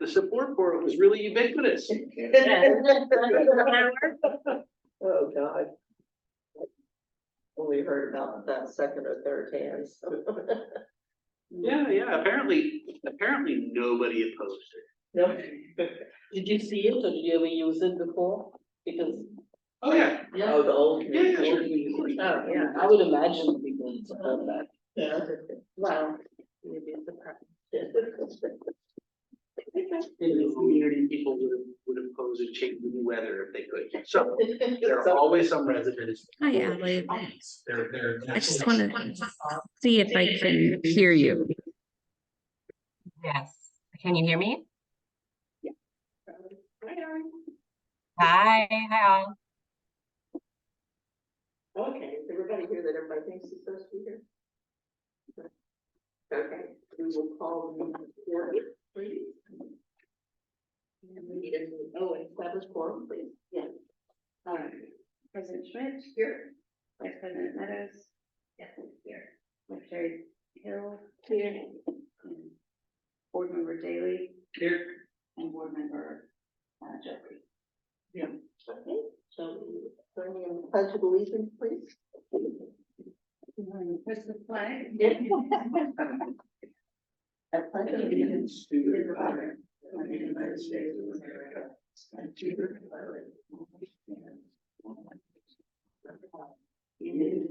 the support for it was really ubiquitous. Oh, God. Only heard about that second or third hand. Yeah, apparently nobody opposed it. No. Did you see it or did you ever use it before? Because, Oh, yeah. Oh, the old. Yeah, sure. oh, yeah, I would imagine people would support that. Yeah. Wow. Maybe it's a practice. In the community, people would oppose a change in the weather if they could. So there are always some residents. Hi, Ally. They're. I just want to see if I can hear you. Yes. Can you hear me? Hi, all. Okay, is everybody here that everybody thinks is supposed to be here? Okay, we will call the meeting to order, please. And we need a, establish quorum, please. Yes. President Schmidt. Here. Vice President Meadows. Yes, here. Secretary Hill. Here. And Board Member Daley. Here. And Board Member Jeffrey. Okay, so join me in the pledge of allegiance, please. Press the flag. I pledge allegiance to the flag of the United States of America and to the republic for which it stands, one nation,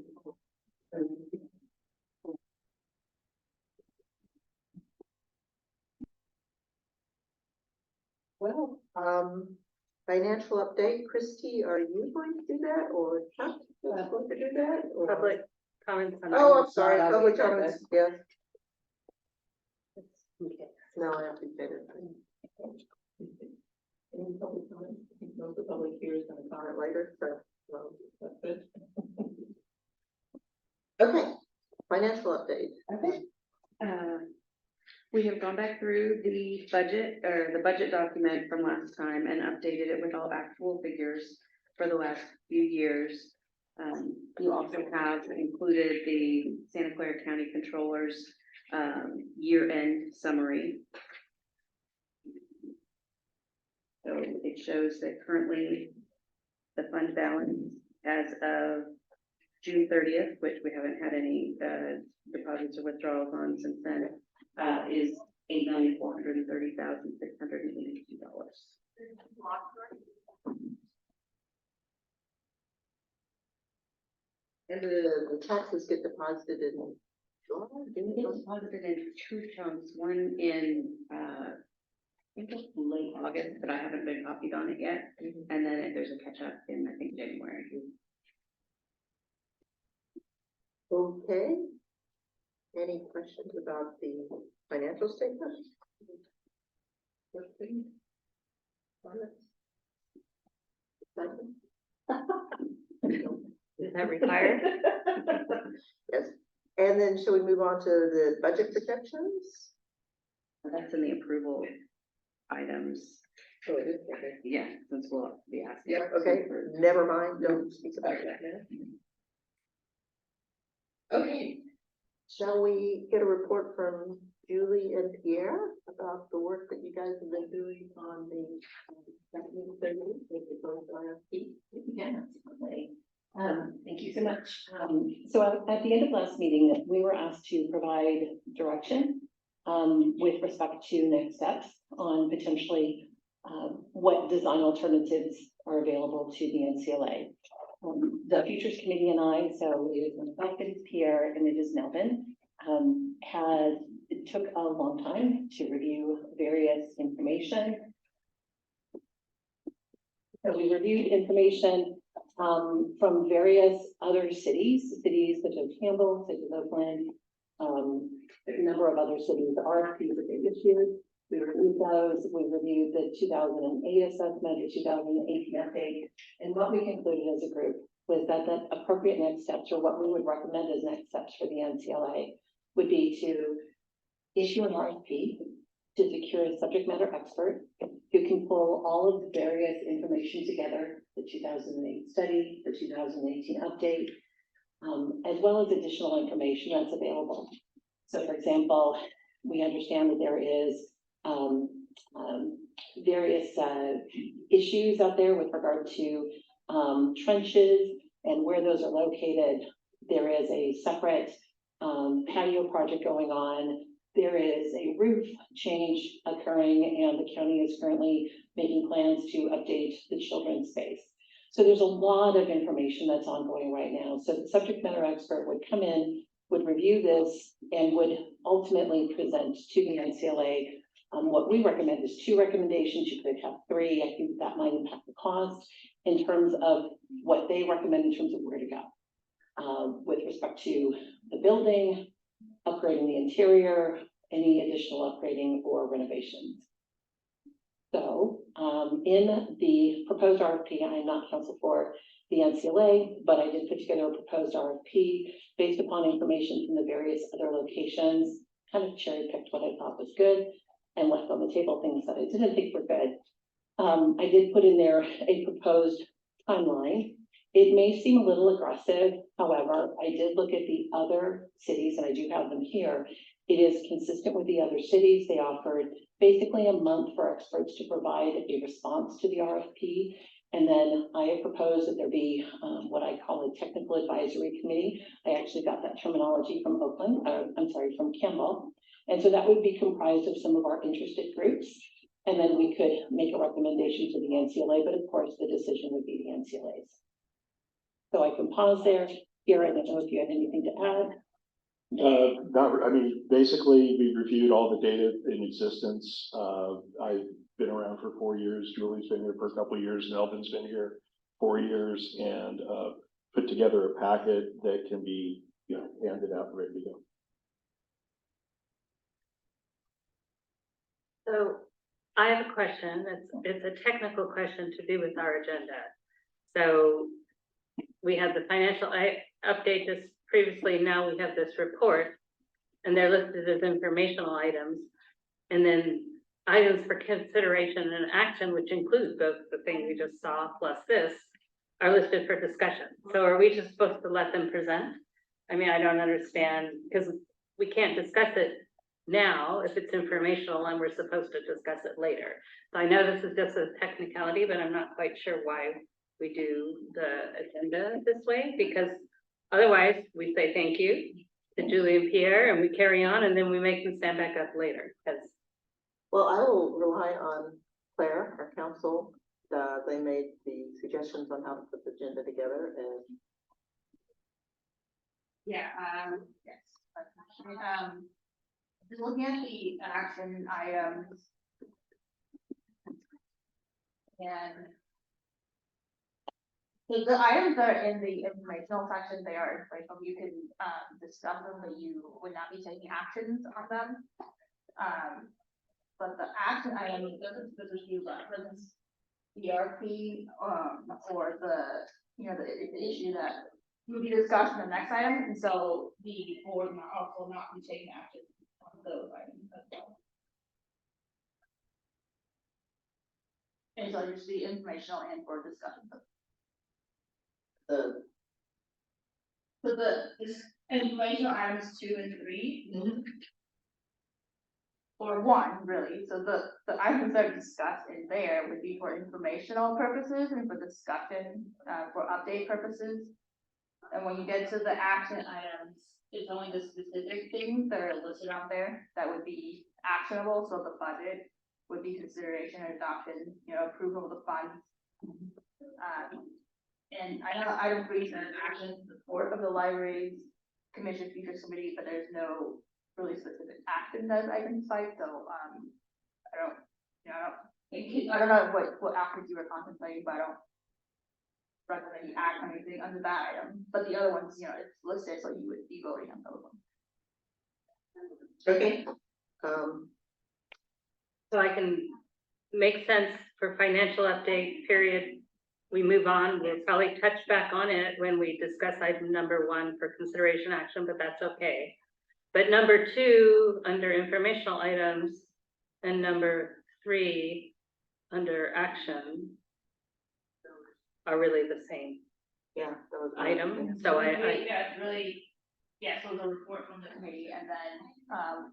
well, financial update, Christy, are you going to do that or Chuck is going to do that? Or- Public comments. on Oh, I'm items sorry, not on public the agenda. comments, yes. Okay. No, I have to say that. Any public comments? I think most of the public here is gonna comment later, so, that's good. Okay, financial update. Okay. We have gone back through the budget or the budget document from last time and updated it with all actual figures for the last few years. You also have included the Santa Clara County Controller's year-end summary. So it shows that currently the fund balance as of June 30th, which we haven't had any deposits or withdrawals on since then, is $8,430,682. And the taxes get deposited in July, June, It was deposited in two chunks, one in, I think it's late August, but I haven't been copied on it yet. And then there's a catch up in, I think, January. Okay. Any questions about the financial statement? Is that required? Yes, and then shall we move on to the budget projections? That's in the approval items. Oh, it is, okay. Yeah, since we'll be asking. Yep, okay, never mind, don't speak about that now. Okay, shall we get a report from Julie and Pierre about the work that you guys have been doing on the technical studies with the proposed RFP? Yeah, absolutely. Thank you so much. So at the end of last meeting, we were asked to provide direction with respect to next steps on potentially what design alternatives are available to the NCLA. The Futures Committee and I, so it is myself, it is Pierre, and it is Melvin, it took a long time to review various information. So we reviewed information from various other cities such as Campbell, such as Oakland, a number of other cities, the RFPs that they issued. We reviewed those, we reviewed the 2008 assessment, the 2018 update, and what we concluded as a group was that the appropriate next steps, or what we would recommend as next steps for the NCLA, would be to issue an RFP to secure a subject matter expert who can pull all of the various information together, the 2008 study, the 2018 update, as well as additional information that's available. So for example, we understand that there is various, issues out there with regard to, trenches and where those are located. There is a separate, patio project going on. There is a roof change occurring, and the county is currently making plans to update the children's space. So there's a lot of information that's ongoing right now. So the subject matter expert would come in, would review this, and would ultimately present to the NCLA. What we recommend is 2 recommendations. You could have 3. I think that might impact the cost in terms of what they recommend in terms of where to go. With respect to the building, upgrading the interior, any additional upgrading or renovations. So, in the proposed RFP, I am not counsel for the NCLA, but I did put together a proposed RFP based upon information from the various other locations, kind of cherry picked what I thought was good and left on the table things that I didn't think were good. I did put in there a proposed timeline. It may seem a little aggressive, however, I did look at the other cities, and I do have them here. It is consistent with the other cities. They offered basically a month for experts to provide a response to the RFP. And then I have proposed that there be what I call a technical advisory committee. I actually got that terminology from from Campbell. And so that would be comprised of some of our interested groups. And then we could make a recommendation to the NCLA, but of course the decision would be the NCLA's. So I can pause there. Here, I don't know if you had anything to add. Basically, we reviewed all the data in existence. I've been around for 4 years. Julie's been here for a couple of years. Melvin's been here 4 years, and put together a packet that can be, handed out and ready to go. So I have a question. It's a technical question to do with our agenda. So we had the financial update just previously. Now we have this report, and they're listed as informational items, and then items for consideration and action, which includes both the thing we just saw plus this, are listed for discussion. So are we just supposed to let them present? I mean, I don't understand, because we can't discuss it now if it's informational and we're supposed to discuss it later. So I know this is just a technicality, but I'm not quite sure why we do the agenda this way, because otherwise we say thank you to Julie and Pierre and we carry on, and then we make them stand back up later. Because Well, I will rely on Claire, our council. They made the suggestions on how to put the agenda together, and Yeah, yes. Just looking at the action items. And so the items that are in the informational section, they are informational. You can discuss them, but you would not be taking actions on them. But the action item doesn't specifically reference ERP or the issue that will be discussed in the next item, and so the board will also not be taking action on those items as well. And so just the informational and for discussion. the So this informational items 2 and 3. Or 1, really, so the items that are discussed in there would be for informational purposes and for discussion, for update purposes. And when you get to the action items, it's only the specific things that are listed out there that would be actionable, so the budget would be consideration or adoption, approval of the funds. And I know item 3 says action support of the library's commission future committee, but there's no really specific action that is identified, so I don't know what actions you were contemplating, but I don't recommend you act on anything under that item. But the other ones, it's listed, so you would be voting on those ones. okay. so I can make sense for financial update period. We move on. We'll probably touch back on it when we discuss item number 1 for consideration action, but that's okay. But number 2 under informational items and number 3 under action are really the same Yeah. Those are- item. So It's really, yes, so the report from the committee, and then,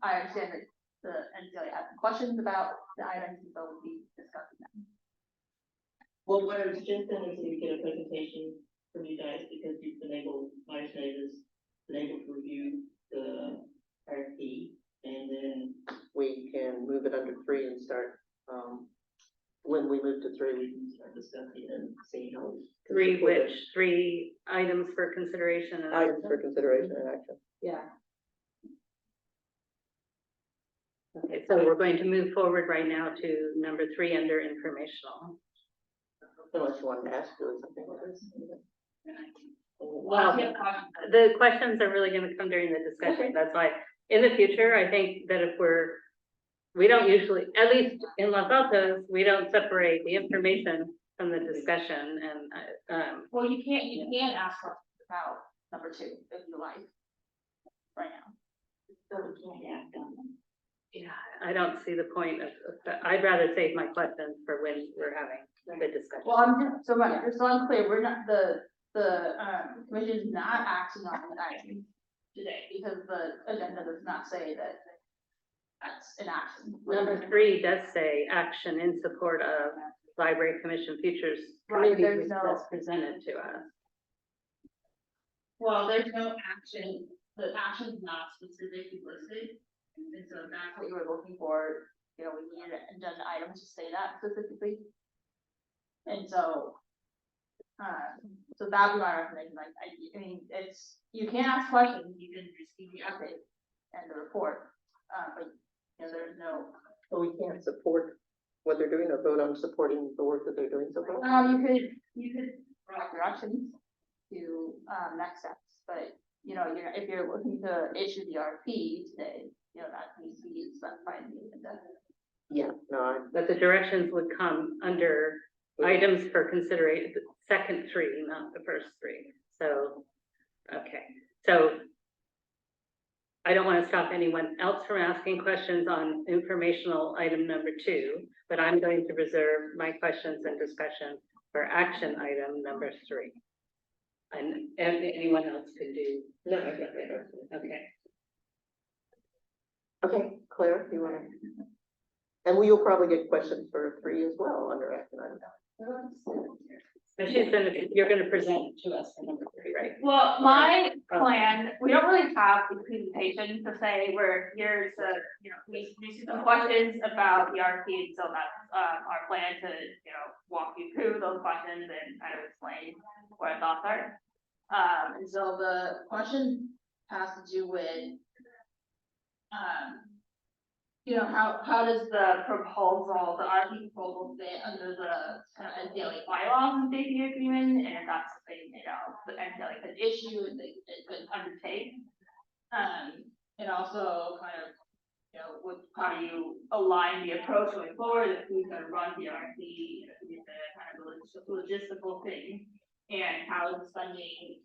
I understand that the NCLA had some questions about the items, and so we'll be discussing them. Well, what I was just saying is we get a presentation from you guys because you've been able, my understanding is, been able to review the RFP and then. We can move it under 3 and start, when we move to 3, we can Start discussing and seeing how. Three items for consideration and. items for consideration and action. Yeah. Okay, so we're going to move forward right now to number 3 under informational. Unless you want to ask Julie something like this. Well, the questions are really gonna come during the discussion, that's why, in the future, I think that if we don't usually, at least in Los Altos, we don't separate the information from the discussion and, Well, you can ask questions about number 2 if you like, right now. So we can't act on them. yeah, I don't see the point of, I'd rather save my questions for when we're having the discussion. Well, just so I'm clear, we're not, the commission is not acting on the item today, because the agenda does not say that that's an action. Number 3 does say action in support of Library Commission Futures Right, Committee there's no- that's presented to us. Well, there's no action, the action's not specifically listed, and so that's what you were looking for, you know, we needed an agenda item to say that specifically. And so, so that'd be my recommendation, like, I mean, it's, you can ask questions, you can receive the update and the report, but, you know, there's no. So we can't support what they're doing or vote on supporting the work that they're doing so far? You could provide directions to, next steps, but, you know, if you're looking to issue the RFP today, you know, that needs to be specified in the agenda. Yeah, no, But the directions would come under items for consideration, the second 3, not the first 3. So, okay, so I don't want to stop anyone else from asking questions on informational item number 2, but I'm going to reserve my questions and discussion for action item number 3. And anyone else could do, no, I got that. okay. Okay, Claire, you want to? And we will probably get questions for 3 as well under action item. So you're gonna present to us for number 3, right? Well, my plan, we don't really have a presentation per se, where here's the, you know, we see some questions about the RFP, and so that's, our plan to, you know, walk you through those questions and kind of explain what our thoughts are. And so the question has to do with, you know, how does the proposal, the RFP proposal fit under the kind of NCLA bylaws and safety agreement, and if that's something, you know, the NCLA could issue and they could undertake. And also kind of, you know, how do you align the approach going forward, if who's gonna run the RFP, the kind of logistical thing. And how is spending,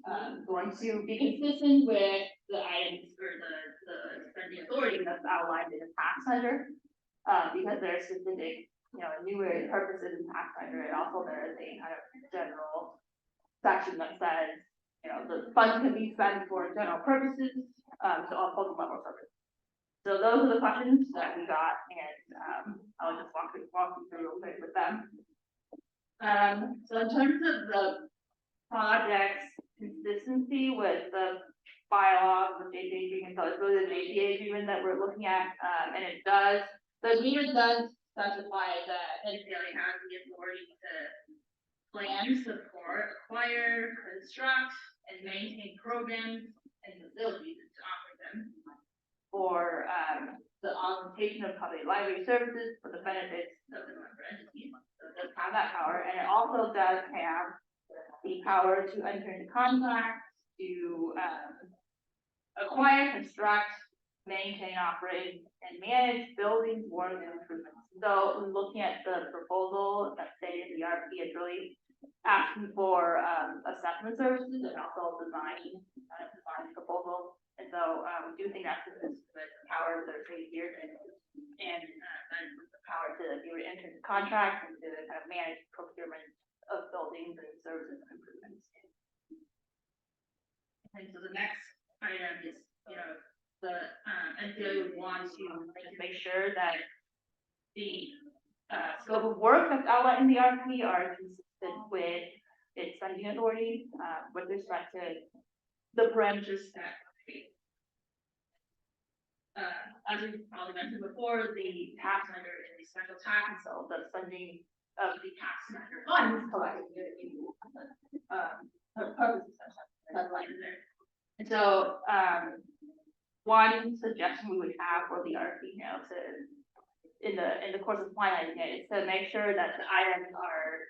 going to be consistent with the items or the spending authority that's outlined in the tax measure? Because there are specific, you know, enumerated purposes in tax measure, and also there is a kind of general section that says, you know, the funds can be spent for general purposes, so all public level purposes. So those are the questions that we got, and, I'll just walk you through real quick with them. So in terms of the project's consistency with the bylaws, the JPA agreement, so it's really the JPA agreement that we're looking at, and it does, the agreement does specify that NCLA has the authority to plan, support, acquire, construct, and maintain programs and facilities to offer them for, the augmentation of public library services for the benefits of the member entities. So it does have that power, and it also does have the power to enter into contracts, to acquire, construct, maintain, operate, and manage buildings, wards, and improvements. So looking at the proposal that stated the RFP is really asking for assessment services and also design proposal. And so we do think that's the power that are here and the power to be able to enter into contracts and to kind of manage procurement of buildings and services and improvements. And so the next item is, you know, the, NCO would want to make sure that the, scope of work that's outlined in the RFP are consistent with its funding authority, with respect to the parameters that. As we probably mentioned before, the tax matter is a special tax, and so the funding of the tax matter funds collected purposes that's like in there. And so, one suggestion we would have for the RFP now to, in the course of finalizing it, is to make sure that the items are,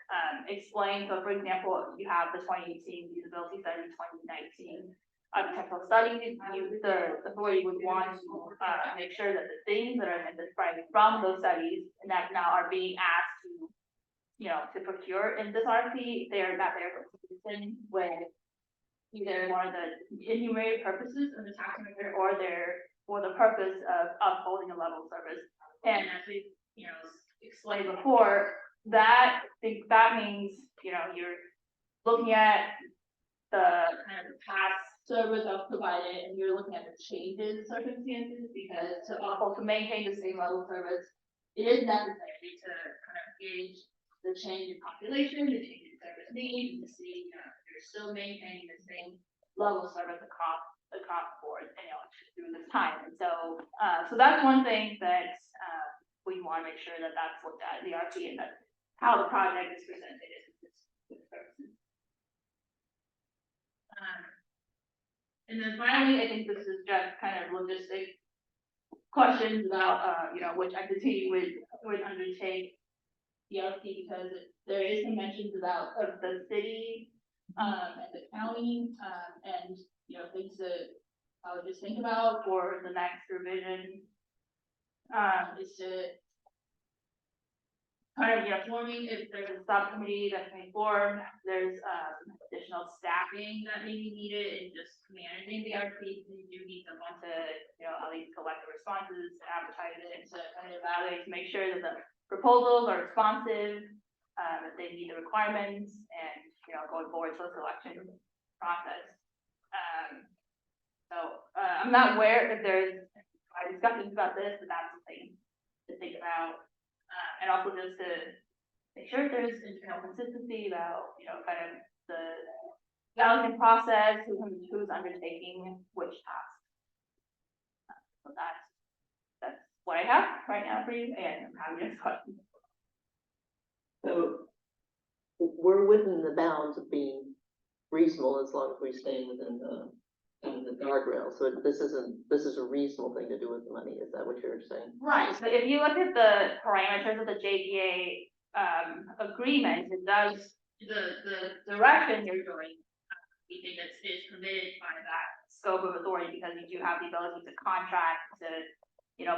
explained. So for example, you have the 2018 feasibility study, 2019 architectural study, the authority would want to, make sure that the things that are identified from those studies and that now are being asked to, to procure in this RFP, they're consistent with either one of the enumerated purposes of the tax matter or the purpose of upholding a level of service. And as we, explained before, that means, you're looking at the kind of past service that was provided, and you're looking at the changes in circumstances, because to maintain the same level of service, it is necessary to kind of gauge the change in population, the change in service needs, to see, you're still maintaining the same level of service across the board, through this time. And so, so that's one thing that, we want to make sure that that's looked at in the RFP, and that's how the project is presented with services. And then finally, I think this is just kind of logistic questions about, which entity would undertake the RFP, because there is some mentions of the city, and the county, and, things that I would just think about for the next revision, is to kind of, forming, if there's a subcommittee that's being formed, there's, additional staffing that may be needed in just managing the RFP. You do need someone to, at least collect the responses, advertise it, and to kind of evaluate, to make sure that the proposals are responsive, that they meet the requirements, and, going forward to the selection process. I'm not aware if there's discussions about this, but that's something to think about. And also just to make sure there's internal consistency about, kind of the balancing process, who's undertaking which task. So that's what I have right now for you, and I'm happy to answer questions. So we're within the bounds of being reasonable as long as we stay within the guardrail. So this is a reasonable thing to do with the money. Is that what you're saying? Right, so if you look at the parameters of the JPA agreement, it does, the direction you're going, we think is permitted by that scope of authority, because you do have the ability to contract, to,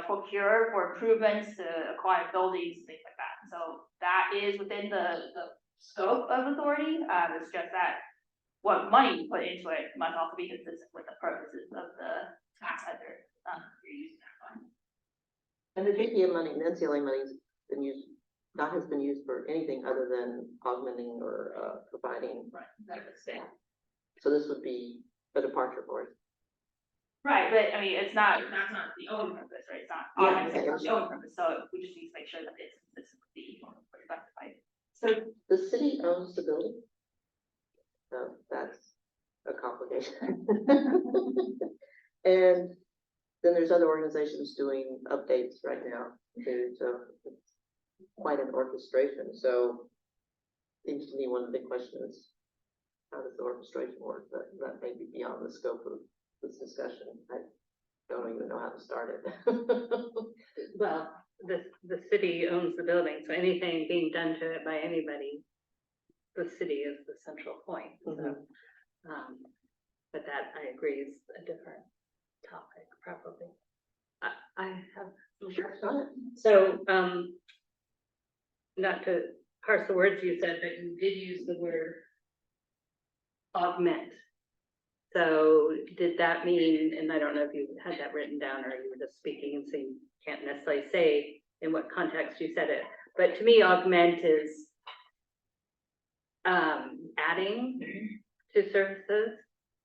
procure for improvements, to acquire buildings, things like that. So that is within the scope of authority. It's just that what money you put into it must also be consistent with the purposes of the tax measure you're using that fund. And the JPA money, and NCLA money's been used, has been used for anything other than augmenting or providing. Right, exactly. So this would be a departure for us. Right, but I mean, that's not the only purpose, right? It's not Yeah, the only purpose, so we just need to make sure that it's consistent with the specified. So the city owns the building? So that's a complication. And then there's other organizations doing updates right now too, so it's quite an orchestration. So seems to me one of the big questions, how does the orchestration work? But that may be beyond the scope of this discussion. I don't even know how to start it. Well, the city owns the building, so anything being done to it by anybody, the city is the central point, so. But that, I agree, is a different topic, probably. I have. So, not to parse the words you said, but you did use the word augment. So did that mean, and I don't know if you had that written down or you were just speaking and so you can't necessarily say in what context you said it, but to me, augment is adding to services.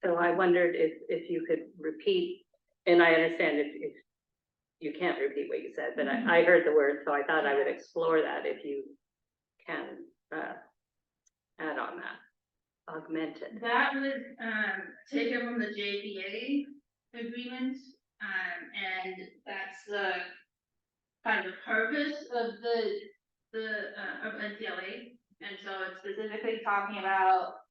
So I wondered if you could repeat and I understand if you can't repeat what you said, but I heard the word, so I thought I would explore that if you can, add on that, augment it. That was, taken from the JPA agreement, and that's the kind of the purpose of of NCLA. And so it's specifically talking about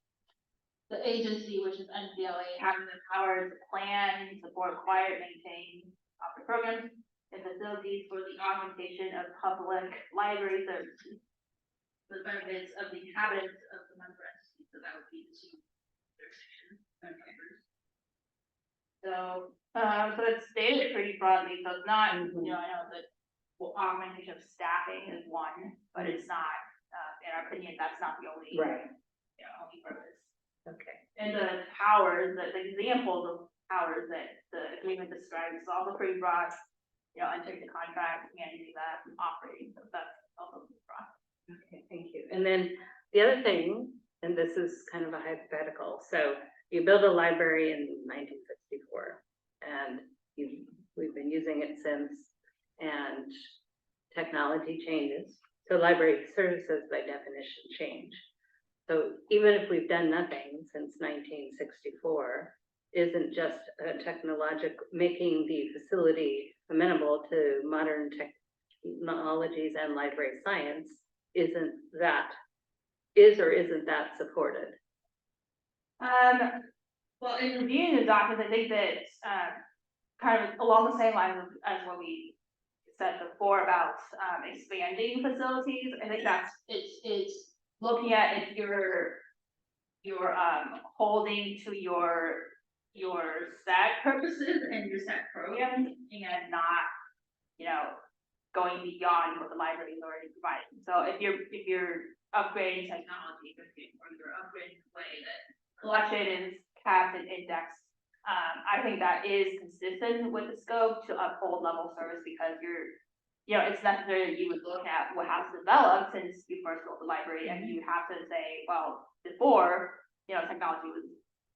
the agency, which is NCLA, having the power to plan, support, acquire, maintain, offer programs and facilities for the augmentation of public library services for the benefits of the inhabitants of the member entities. So that would be the two jurisdictions. So, so it's stated pretty broadly, so it's not, you know, I know that augmentation of staffing is one, but it's not, in our opinion, that's not the only, Right. you know, only purpose. Okay. And the powers, the examples of powers that the agreement describes is also pretty broad, you know, entering the contract, managing that, and operating, so that's also pretty broad. Okay, thank you. And then the other thing, and this is kind of a hypothetical, so you build a library in 1964, and we've been using it since, and technology changes, so library services by definition change. So even if we've done nothing since 1964, isn't just a making the facility amenable to modern technologies and library science, is or isn't that supported? Well, in reviewing the documents, I think that, kind of along the same lines as what we said before about, expanding facilities, I think it's looking at if you're holding to your set purposes and your set programs and not, you know, going beyond what the library is already providing. So if you're upgrading technology, or you're upgrading the way that collection is capped and indexed, I think that is consistent with the scope to uphold level service, because you know, it's necessary that you would look at what has developed since you first built the library, and you have to say, well, before, you know, technology was,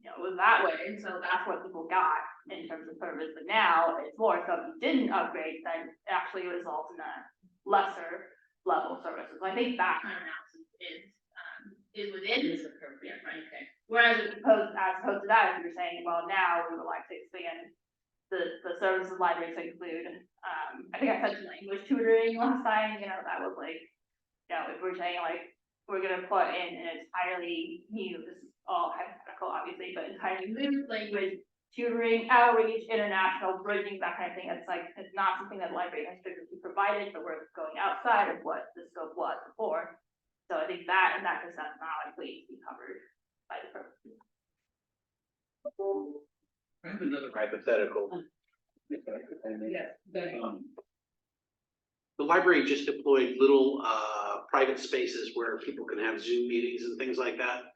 you know, was that way, and so that's what people got in terms of service, but now it's more, so if you didn't upgrade, then it actually results in a lesser level services. So I think that kind of analysis is within this appropriate, right? Okay. Whereas as opposed to that, if you're saying, well, now we would like to expand the services library to include, I think I said language tutoring last time, you know, that was like, you know, if we're saying like, we're gonna put in an entirely new, this is all hypothetical, obviously, but entirely new language tutoring, outreach, international bridging, that kind of thing. It's like, it's not something that the library has strictly provided, but we're going outside of what the scope was before. So I think that, in that sense, that's not likely to be covered by the purpose. I have another hypothetical. The library just deployed little private spaces where people can have Zoom meetings and things like that.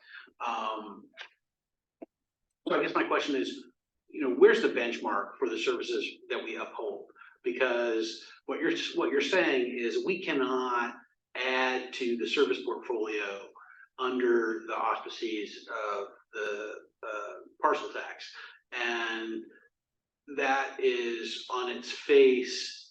So I guess my question is, you know, where's the benchmark for the services that we uphold? Because what you're saying is we cannot add to the service portfolio under the auspices of the parcel tax. And that is on its face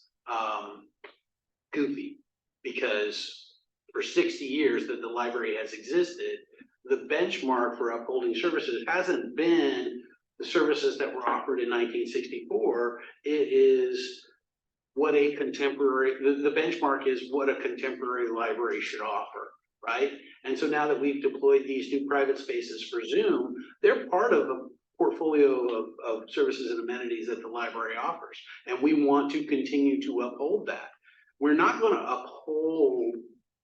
goofy, because for 60 years that the library has existed, the benchmark for upholding services hasn't been the services that were offered in 1964. It is what a contemporary, the benchmark is what a contemporary library should offer, right? And so now that we've deployed these new private spaces for Zoom, they're part of a portfolio of services and amenities that the library offers. And we want to continue to uphold that. We're not going to uphold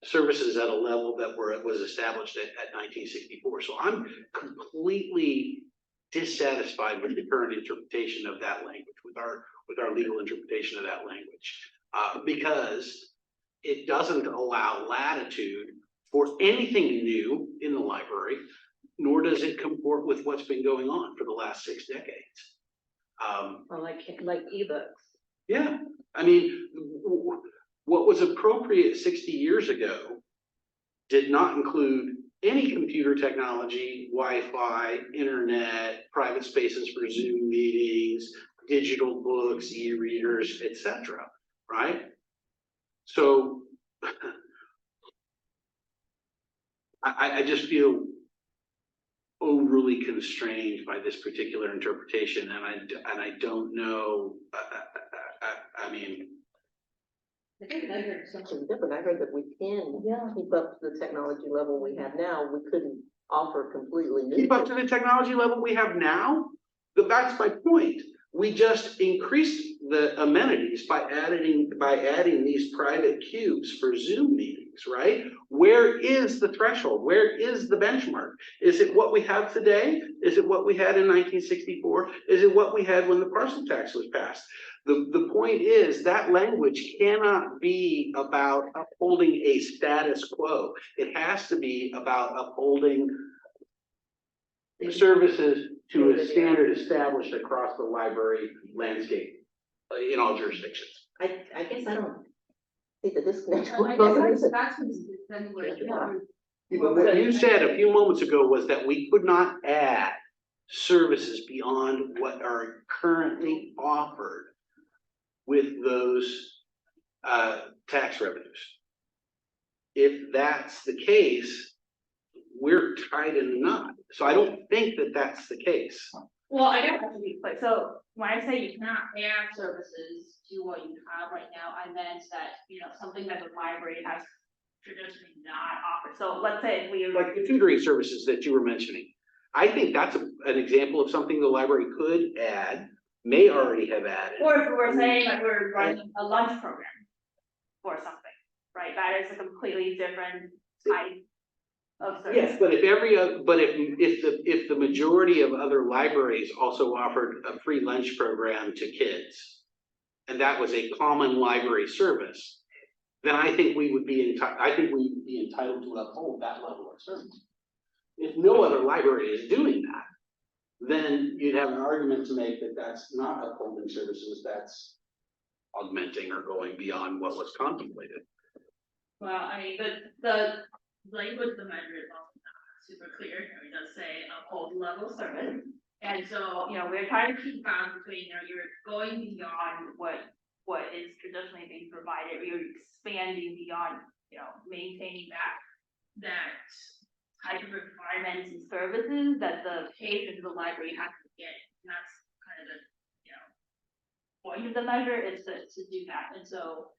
services at a level that was established at 1964. So I'm completely dissatisfied with the current interpretation of that language, with our legal interpretation of that language, because it doesn't allow latitude for anything new in the library, nor does it comport with what's been going on for the last 6 decades. Well, like ebooks. Yeah, I mean, what was appropriate 60 years ago did not include any computer technology, Wi-Fi, internet, private spaces for Zoom meetings, digital books, e-readers, et cetera, right? So I just feel overly constrained by this particular interpretation, and I don't know, I mean, I think I heard something different. I heard that we can keep up to the technology level we have now. We couldn't offer completely new. keep up to the technology level we have now? That's my point. We just increased the amenities by adding these private cubes for Zoom meetings, right? Where is the threshold? Where is the benchmark? Is it what we have today? Is it what we had in 1964? Is it what we had when the parcel tax was passed? The point is that language cannot be about upholding a status quo. It has to be about upholding services to a standard established across the library landscape in all jurisdictions. I guess I don't see the disconnect. I guess that's then where, But what you said a few moments ago was that we could not add services beyond what are currently offered with those tax revenues. If that's the case, we're tied in a knot. So I don't think that that's the case. well, I guess that to be clear, so when I say you cannot add services to what you have right now, I meant that, something that the library has traditionally not offered, so let's say if we. Like the tutoring services that you were mentioning. I think that's an example of something the library could add, may already have added. Or if we're saying that we're running a lunch program or something, right, that is a completely different type of service. Yes, but if the majority of other libraries also offered a free lunch program to kids, and that was a common library service, then I think we would be entitled to uphold that level of service. If no other library is doing that, then you'd have an argument to make that that's not upholding services, that's augmenting or going beyond what was contemplated. Well, I mean, the language of the measure is also not super clear, it does say uphold level service. And so, we're trying to keep balance between, you're going beyond what is traditionally being provided, you're expanding beyond, maintaining that type of requirements and services that the patron of the library has to get. And that's kind of the, point of the measure is to do that. And so,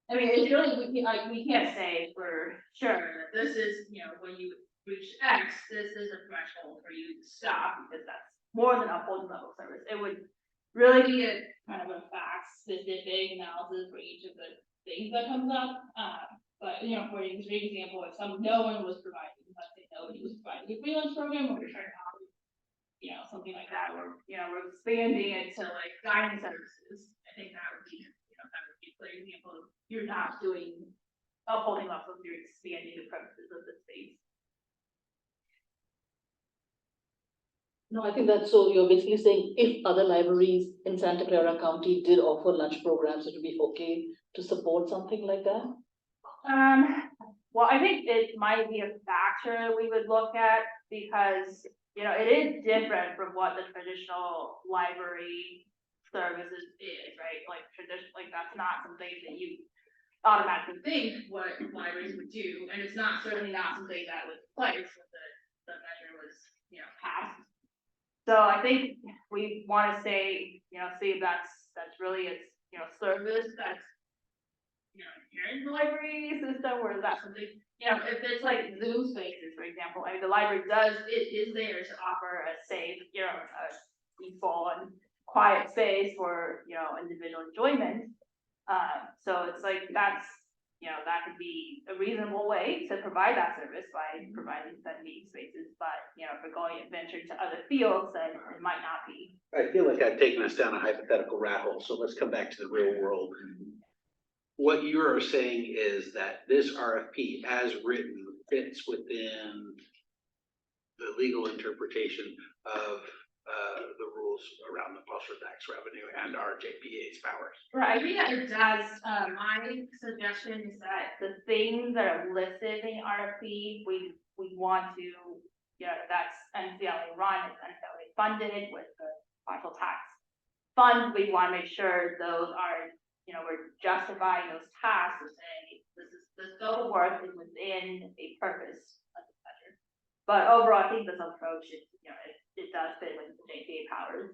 I mean, it's really, we can't say for sure that this is, when you reach X, this is a threshold for you to stop, because that's more than upholding level service. It would really be a kind of a fact-specific analysis for each of the things that comes up. But, for example, if no one was providing, let's say nobody was providing a free lunch program, or we're trying to offer, something like that, or, we're expanding it to like dining services, I think that would be, that would be a clear example of you're not doing upholding levels, you're expanding the premises of the space. No, I think that's, so you're basically saying if other libraries in Santa Clara County did offer lunch programs, it would be okay to support something like that? Well, I think it might be a factor we would look at, because, it is different from what the traditional library services is, right? Like traditionally, that's not something that you automatically think what libraries would do, and it's certainly not something that was placed when the measure was, passed. So I think we want to say, see if that's really its, service that's, inherent in the library system, or is that something, if it's like Zoom spaces, for example, I mean, the library is there to offer a safe, a peaceful and quiet space for, individual enjoyment. So it's like, that could be a reasonable way to provide that service by providing said meeting spaces, but, if we're going to venture to other fields, then it might not be. I feel like I've taken us down a hypothetical rat hole, so let's come back to the real world. What you are saying is that this RFP, as written, fits within the legal interpretation of the rules around the parcel tax revenue and our JPA's powers. Right, I think that it does. My suggestion is that the things that are listed in the RFP, we want to, that's NCLA run, it's NCLA funded with the parcel tax funds, we wanna make sure those are, we're justifying those tasks of saying, this is, the scope of work is within a purpose of the budget. But overall, I think this approach, it does fit with the JPA powers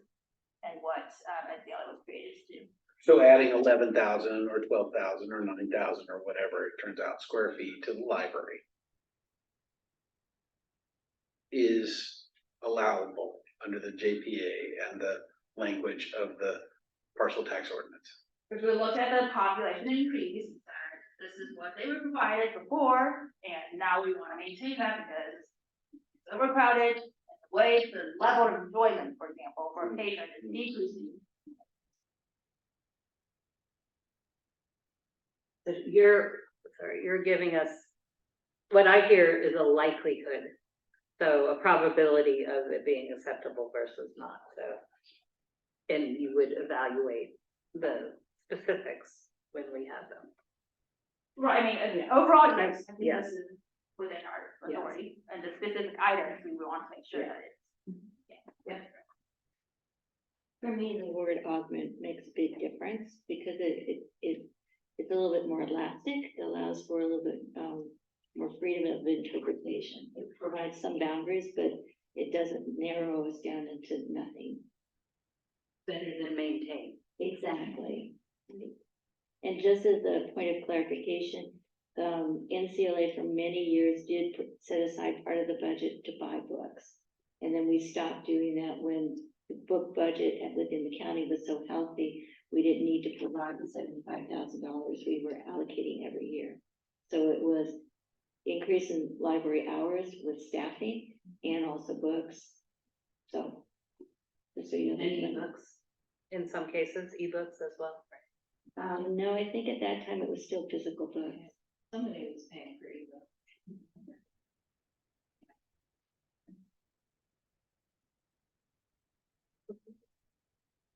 and what, SDLA was created to do. So adding 11,000 or 12,000 or 9,000 or whatever it turns out square feet to the library is allowable under the JPA and the language of the parcel tax ordinance. If we look at the population increase, this is what they were provided before, and now we wanna maintain that because it's overcrowded, and the way the level of enjoyment, for example, for a patron is decreasing. So you're giving us, what I hear is a likelihood. So a probability of it being acceptable versus not, so. And you would evaluate the specifics when we have them. Right, I mean, overall, yes, I think Yes. this is within our authority, and the specific items, we want to make sure that it's. For me, the word augment makes a big difference because it's a little bit more elastic. It allows for a little bit, more freedom of interpretation. It provides some boundaries, but it doesn't narrow us down into nothing. Better than maintain. Exactly. And just as a point of clarification, NCLA for many years did set aside part of the budget to buy books. And then we stopped doing that when the book budget within the county was so healthy, we didn't need to provide the $75,000 we were allocating every year. So it was increase in library hours with staffing and also books. So, just so you know. And ebooks, in some cases, ebooks as well. No, I think at that time it was still physical books. Somebody was paying for ebooks.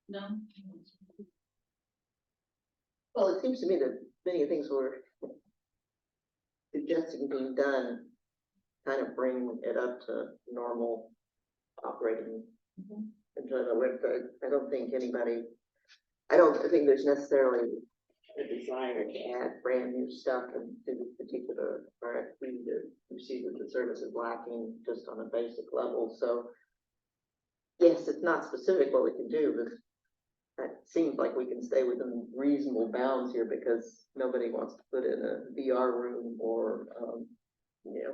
No? Well, it seems to me that many things we're suggesting being done kind of bring it up to normal operating enjoyment with, I don't think there's necessarily a desire to add brand new stuff into this particular RFP to receive that the service is lacking just on a basic level, so yes, it's not specific what we can do, but it seems like we can stay within reasonable bounds here because nobody wants to put in a VR room or,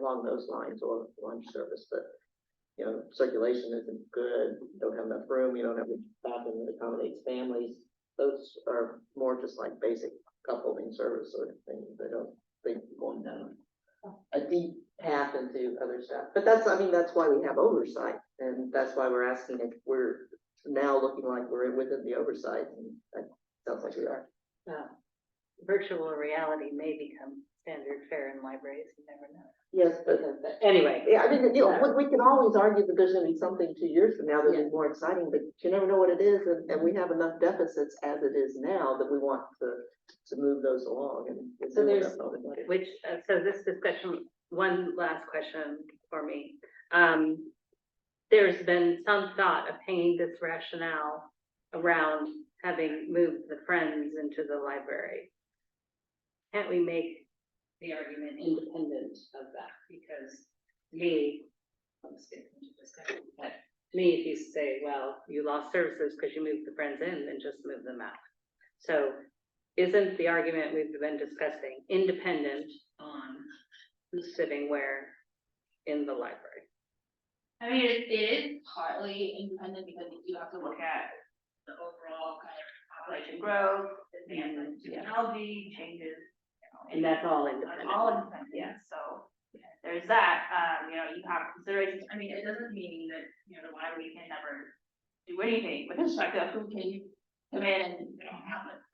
along those lines or lunch service, but circulation isn't good, don't have enough room, you don't have a bathroom that accommodates families. Those are more just like basic cup-holding service sort of things. I don't think going down a deep path into other stuff. But that's why we have oversight, and that's why we're asking if we're now looking like we're within the oversight, and that sounds like we are. Virtual reality may become standard fare in libraries, you never know. Yes, but Anyway. yeah, we can always argue that there's gonna be something 2 years from now that is more exciting, but you never know what it is, and we have enough deficits as it is now that we want to move those along and. So there's, so this discussion, one last question for me. There's been some thought of hanging this rationale around having moved the Friends into the library. Can't we make the argument independent of that? Because me, I'm skipping to discussion, but me, if you say, well, you lost services because you moved the Friends in, then just move them out. So isn't the argument we've been discussing independent on who's sitting where in the library? I mean, it is partly independent because you have to look at the overall kind of population growth, advancements in technology, changes. And that's all independent. All independent, yeah, so there's that, you have considerations, I mean, it doesn't mean that, the library can never do anything with respect to who can come in and,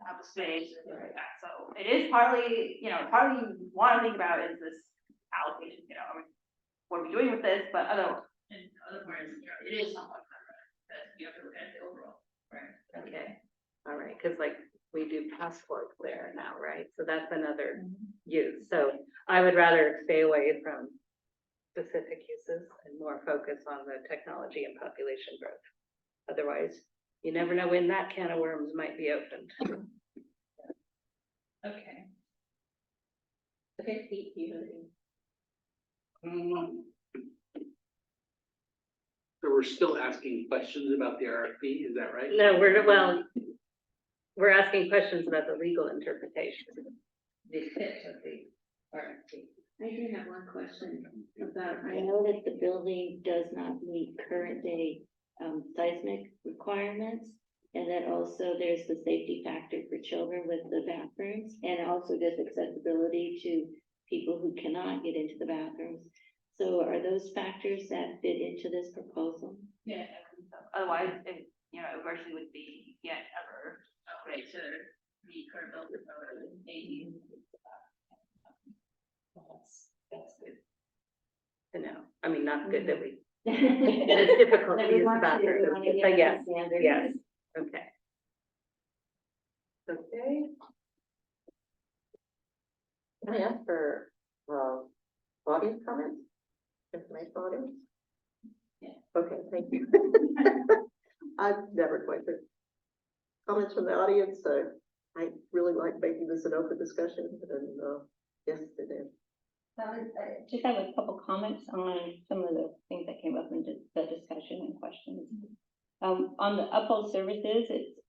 have a space and things like that, so it is partly, partly you wanna think about is this allocation, what are we doing with this, but other parts, it is somewhat separate, that you have to look at the overall. Right. Okay, all right, because like we do passport there now, right? So that's another use. So I would rather stay away from specific uses and more focus on the technology and population growth. Otherwise, You never know when that can of worms might be opened. Okay. Okay, Pete, you have any? So we're still asking questions about the RFP, is that right? No, we're asking questions about the legal interpretation. The fit of the RFP. I do have one question about, I know that the building does not meet current day seismic requirements. And that also there's the safety factor for children with the bathrooms and also just accessibility to people who cannot get into the bathrooms. So are those factors that fit into this proposal? Yeah, I think so. Otherwise, it, you know, it virtually would be yet ever upgrade to the current building code and AD. That's good. To know, I mean, not good that we, It's it's difficult to use the bathroom, but yes, yes, okay. Okay. Can I ask for, audience comments? Information audience? Yeah. Okay, thank you. I've never quite heard comments from the audience, so I really like making this an open discussion, and, yes, it is. Just have a couple comments on some of the things that came up in the discussion and questions. On the uphold services, it's,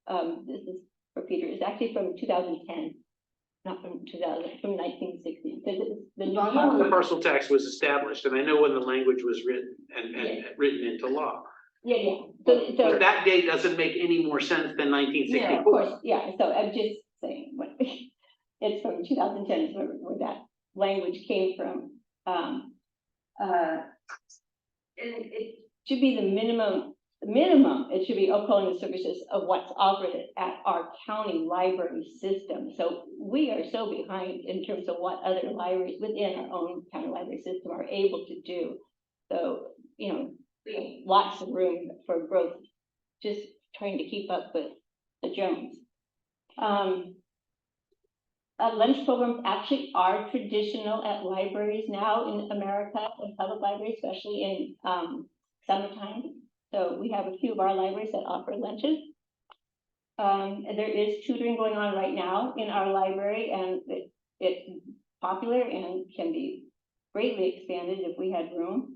this is for Peter, it's actually from 2010, not from 1960. The parcel tax was established, and I know when the language was written and written into law. Yeah. But that date doesn't make any more sense than nineteen Yeah, of sixty-four. course, yeah, so I'm just saying, what, it's from 2010 is where that language came from. And it should be the minimum, it should be upholding the services of what's offered at our county library system. So we are so behind in terms of what other libraries within our own county library system are able to do. So, you know, lots of room for growth, just trying to keep up with the Jones. Lunch programs actually are traditional at libraries now in America, in public libraries, especially in summertime. So we have a few of our libraries that offer lunches. And there is tutoring going on right now in our library, and it's popular and can be greatly expanded if we had room.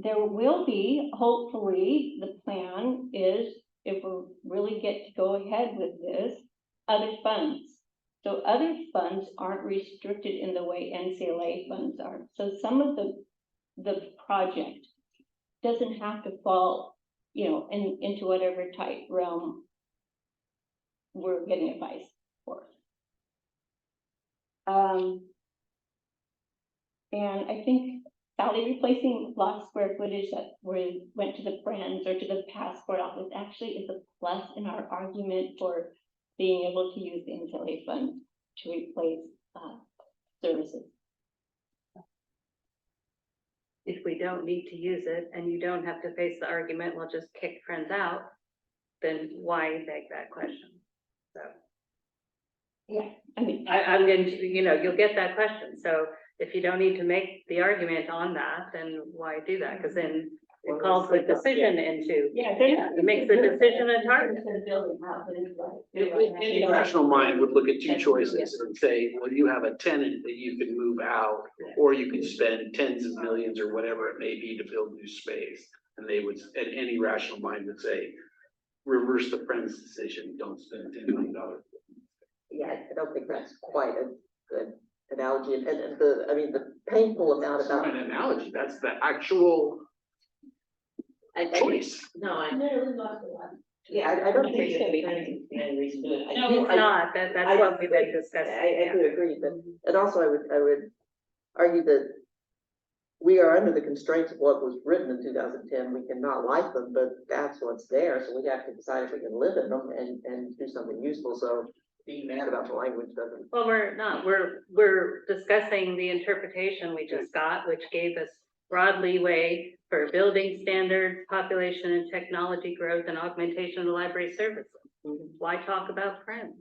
There will be, hopefully, the plan is, if we really get to go ahead with this, other funds. So other funds aren't restricted in the way NCLA funds are. So some of the project doesn't have to fall, you know, into whatever type realm we're getting advice for. And I think Sally, replacing lost square footage that went to the Friends or to the passport office actually is a plus in our argument for being able to use the NCLA fund to replace services. If we don't need to use it and you don't have to face the argument, we'll just kick Friends out, then why beg that question? So. Yeah, I mean, I'm going to, you know, you'll get that question. So if you don't need to make the argument on that, then why do that? Because then it calls the decision into, it makes the decision a target. Any rational mind would look at two choices and say, well, you have a tenant that you can move out, or you can spend tens of millions or whatever it may be to build new space. And they would, and any rational mind would say, reverse the Friends decision, don't spend $10 million. Yeah, I don't think that's quite a good analogy, and the, I mean, the painful amount It's not about. an analogy, that's the actual choice. No, yeah, I don't think it's. No, it's not. That's what we've been discussing. I do agree, but, and also I would argue that we are under the constraints of what was written in 2010. We cannot like them, but that's what's there, so we have to decide if we can live in them and do something useful, so being mad about the language doesn't. Well, we're not, we're discussing the interpretation we just got, which gave us broad leeway for building standards, population and technology growth, and augmentation of the library services. Why talk about friends?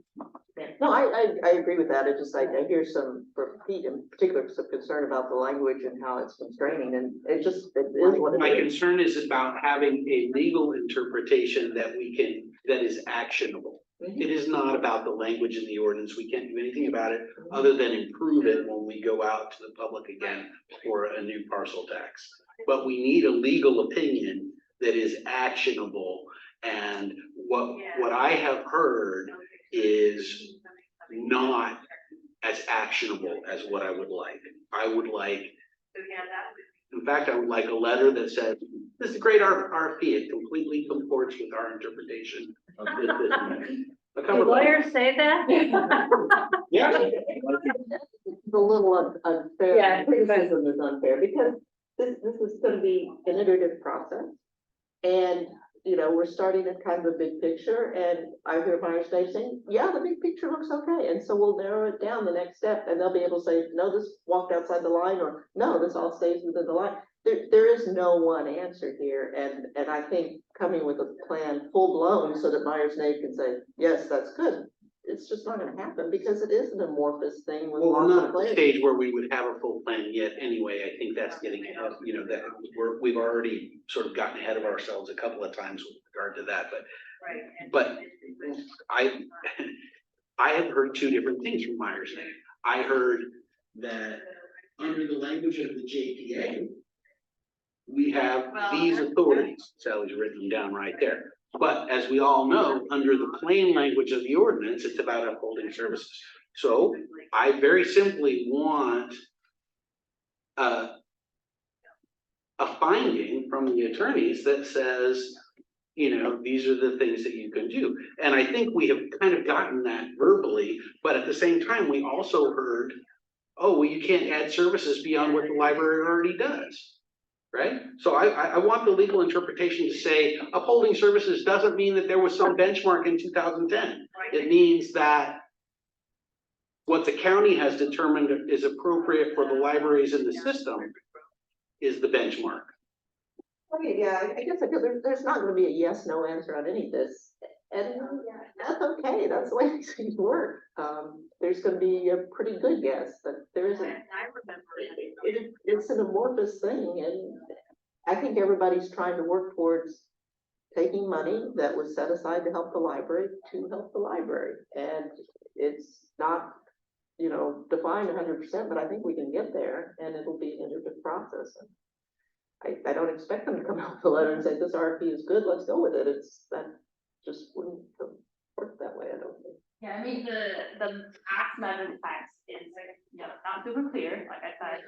No, I agree with that. I hear some, for Pete in particular, some concern about the language and how it's constraining, and it is what My it is. concern is about having a legal interpretation that is actionable. It is not about the language in the ordinance. We can't do anything about it other than improve it when we go out to the public again for a new parcel tax. But we need a legal opinion that is actionable, and what I have heard is not as actionable as what I would like. I would like, in fact, I would like a letter that says, this is a great RFP, it completely comports with our interpretation of this. A Do cover letter. lawyers say that? Yeah. It's a little unfair. Yeah, Criticism is unfair, because this is gonna be an iterative process. And, you know, we're starting at kind of a big picture, and I hear Myers State saying, yeah, the big picture looks okay, and so we'll narrow it down the next step, and they'll be able to say, no, this walked outside the line, or no, this all stays within the line. There is no one answer here, and I think coming with a plan full blown so that Myers State can say, yes, that's good, it's just not gonna happen, because it is an amorphous thing with Well, we're lots not of at the players. stage where we would have a full plan yet anyway. I think that's getting ahead, you know, that we've already sort of gotten ahead of ourselves a couple of times with regard to that, but I have heard two different things from Myers State. I heard that under the language of the JPA, we have these authorities. Sally's written them down right there. But as we all know, under the plain language of the ordinance, it's about upholding services. So I very simply want a finding from the attorneys that says, you know, these are the things that you can do. And I think we have kind of gotten that verbally, but at the same time, we also heard, oh, well, you can't add services beyond what the library already does. Right? So I want the legal interpretation to say upholding services doesn't mean that there was some benchmark in 2010. It means that what the county has determined is appropriate for the libraries in the system is the benchmark. Okay, yeah, I guess there's not gonna be a yes, no answer on any of this, and that's okay, that's the way these things work. There's gonna be a pretty good yes, but there isn't. It's an amorphous thing, and I think everybody's trying to work towards taking money that was set aside to help the library, and it's not, you know, defined 100%, but I think we can get there, and it'll be an iterative process. I don't expect them to come out with a letter and say, this RFP is good, let's go with it. That just wouldn't work that way, I don't think. Yeah, I mean, the tax measure tax is, you know, not super clear, like I said,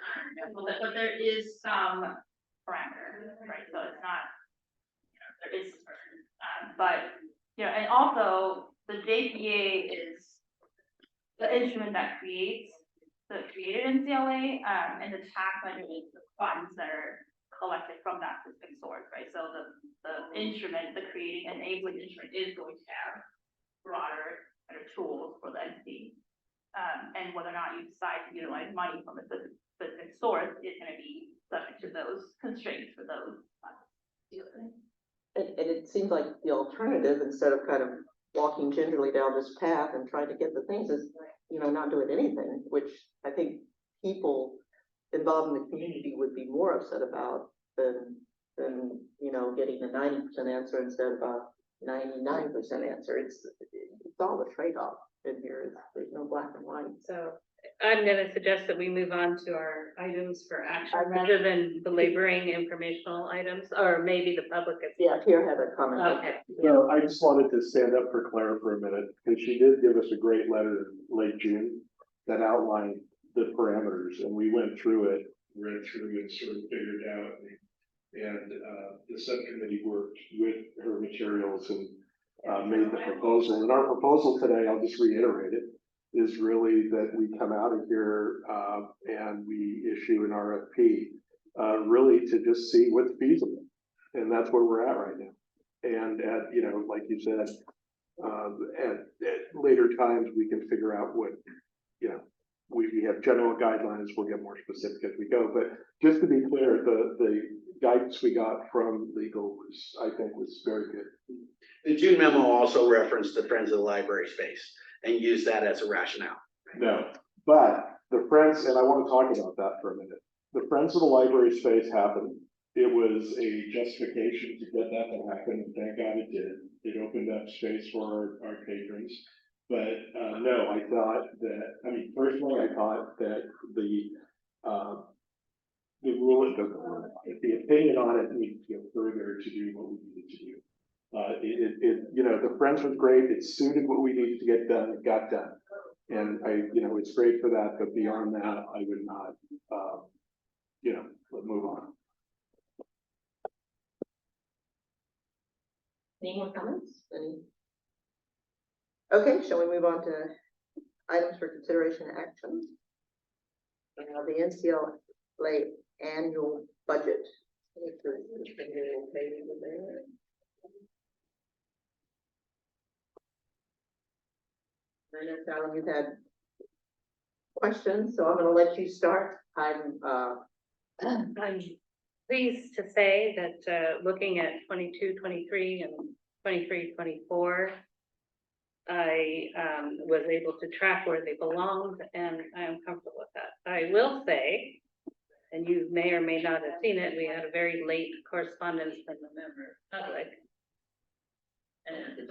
but there is some parameter, right? So it's not, you know, there is, but, you know, and also the JPA is the instrument that created NCLA, and the tax measure is the funds that are collected from that specific source, right? So the instrument, the creating enabling instrument is going to have broader tools for the entity. And whether or not you decide to utilize money from a specific source is gonna be subject to those constraints for those. And it seems like the alternative, instead of kind of walking gingerly down this path and trying to get the things, is, you know, not doing anything, which I think people involved in the community would be more upset about than you know, getting a 90% answer instead of a 99% answer. It's all a trade-off in here. There's no black and white. So I'm gonna suggest that we move on to our items for action rather than belaboring informational items, or maybe the public is. Yeah, Pierre had a comment. Okay. So I just wanted to stand up for Claire for a minute, because she did give us a great letter late June that outlined the parameters, and we went through it, read through and sort of figured out. And the subcommittee worked with her materials and made the proposal. And our proposal today, I'll just reiterate it, is really that we come out of here and we issue an RFP, really to just see what's feasible. And that's where we're at right now. And at, you know, like you said, at later times, we can figure out what, you know, we have general guidelines, we'll get more specific as we go, but just to be clear, the guidance we got from legal was, I think, was very good. The June memo also referenced the Friends of the Library space and used that as a rationale. No, but the Friends, and I want to talk about that for a minute. The Friends of the Library space happened. It was a justification to get that to happen, and thank God it did. It opened up space for our patrons. But no, I thought that, I mean, personally, I thought that the rule, the opinion on it needs to go further to do what we needed to do. You know, the Friends was great. It suited what we needed to get done. It got done. And it's great for that, but beyond that, I would not, let's move on. Any more comments? Okay, shall we move on to items for consideration and action? The NCLA annual budget. I know, Sally, you've had questions, so I'm gonna let you start. I'm pleased to say that, looking at 22-23 and 23-24, I was able to track where they belonged, and I am comfortable with that. I will say, and you may or may not have seen it, we had a very late correspondence from the member public. And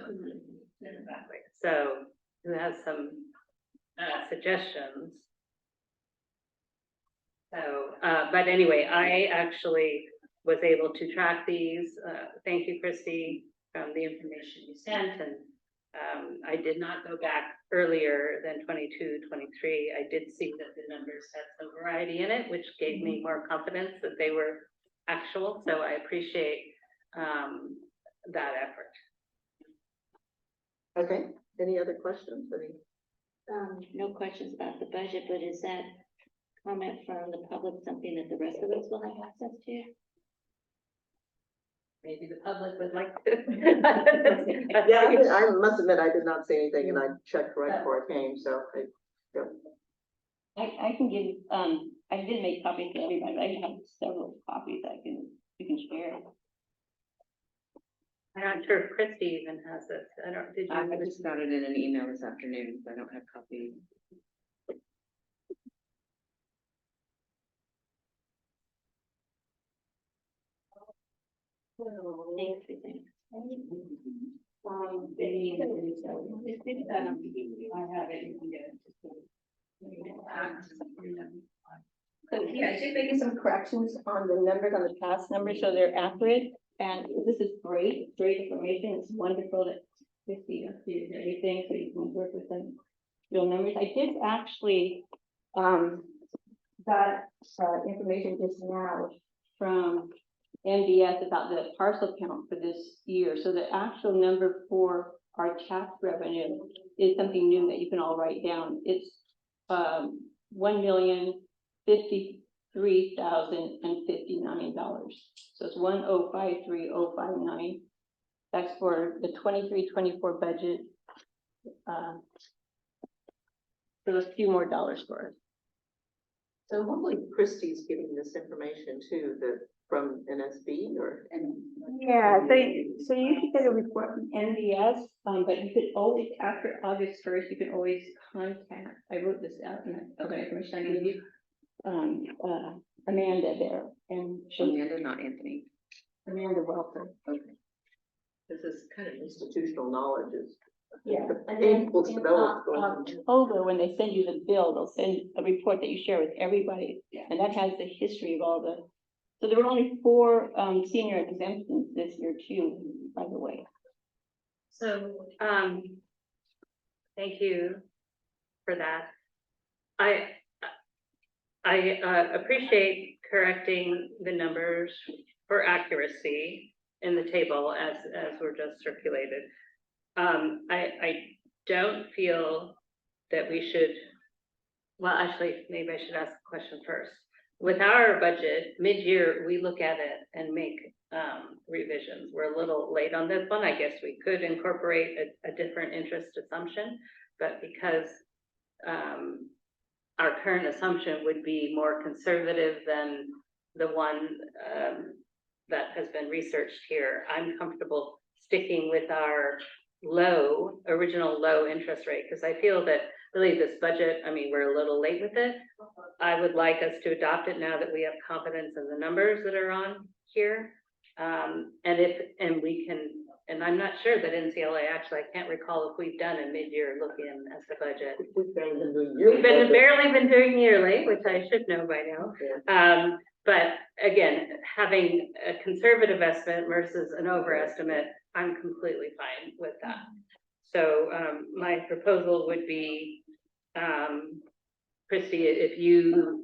so, who has some suggestions. So, but anyway, I actually was able to track these. Thank you, Christy, from the information you sent, and I did not go back earlier than 22-23. I did see that the numbers had some variety in it, which gave me more confidence that they were actual. So I appreciate that effort. okay. Any other questions? No questions about the budget, but is that comment from the public something that the rest of us will have access to? Maybe the public would like to. Yeah, I must admit, I did not see anything, and I checked right before I came, so. I can give, I did make copies for everybody, but I have several copies you can share. I'm not sure if Christy even has it. Did you? I just got it in an email this afternoon, so I don't have copies. Thanks. So yeah, just making some corrections on the numbers, on the past numbers, so they're accurate. And this is great information. It's wonderful that Christie updated everything, so you can work with them. Real numbers. I did actually, got information just now from MDS about the parcel count for this year. So the actual number for our tax revenue is something new that you can all write down. It's $1,053,059. So it's $1,053,059. That's for the 23-24 budget. So a few more dollars for it. So hopefully Christie's giving this information too, from NSB or. Yeah, so you should get a report from NDS, but you could always, after August 1st, you can always contact, I wrote this out in the information I gave you, Amanda there, and Amanda, not Anthony. Amanda Welker. Okay. This is kind of institutional knowledge is. Yeah. And then October, when they send you the bill, they'll send a report that you share with everybody, and that has the history of all the. So there were only 4 senior exemptions this year too, by the way. So, thank you for that. I appreciate correcting the numbers for accuracy in the table as were just circulated. I don't feel that we should, well, actually, maybe I should ask the question first. With our budget, mid-year, we look at it and make revisions. We're a little late on this one. I guess we could incorporate a different interest assumption, but because our current assumption would be more conservative than the one, that has been researched here. I'm comfortable sticking with our original low interest rate, because I feel that really this budget, I mean, we're a little late with it. I would like us to adopt it now that we have confidence in the numbers that are on here. And we can, and I'm not sure that NCLA, actually, I can't recall if we've done a mid-year look-in at the budget. We've barely been doing We've barely been doing yearly, which I should know by now. But again, having a conservative estimate versus an overestimate, I'm completely fine with that. So, my proposal would be, Christie, if you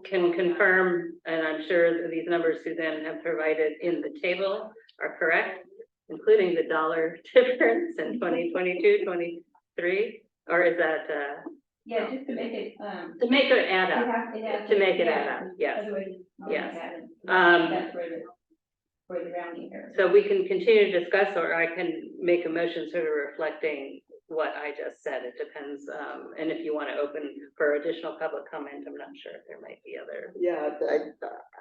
can confirm, and I'm sure that these numbers Suzanne have provided in the table are correct, including the dollar difference in 2022, 23, or is that, Yeah, just to make it, to make it add it up? has To make it yeah, add up, yes. Otherwise, Yes. that's where the rounding error. So we can continue to discuss, or I can make a motion sort of reflecting what I just said. It depends, and if you want to open for additional public comment, I'm not sure if there might be other. Yeah,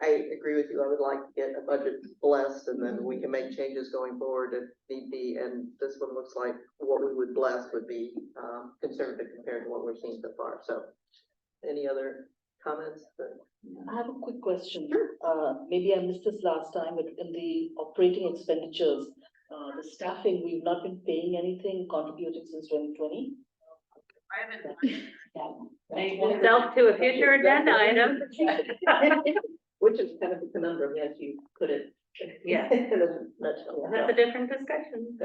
I agree with you. I would like to get a budget blessed, and then we can make changes going forward if need be. And this one looks like what we would bless would be conservative compared to what we're seeing so far. So, any other comments? I have a quick question. Maybe I missed this last time, but in the operating expenditures, the staffing, we've not been paying anything contributing since 2020. Self to a future agenda item. Which is kind of a conundrum, yes, you put it. Yeah. in a nutshell. That's a different discussion.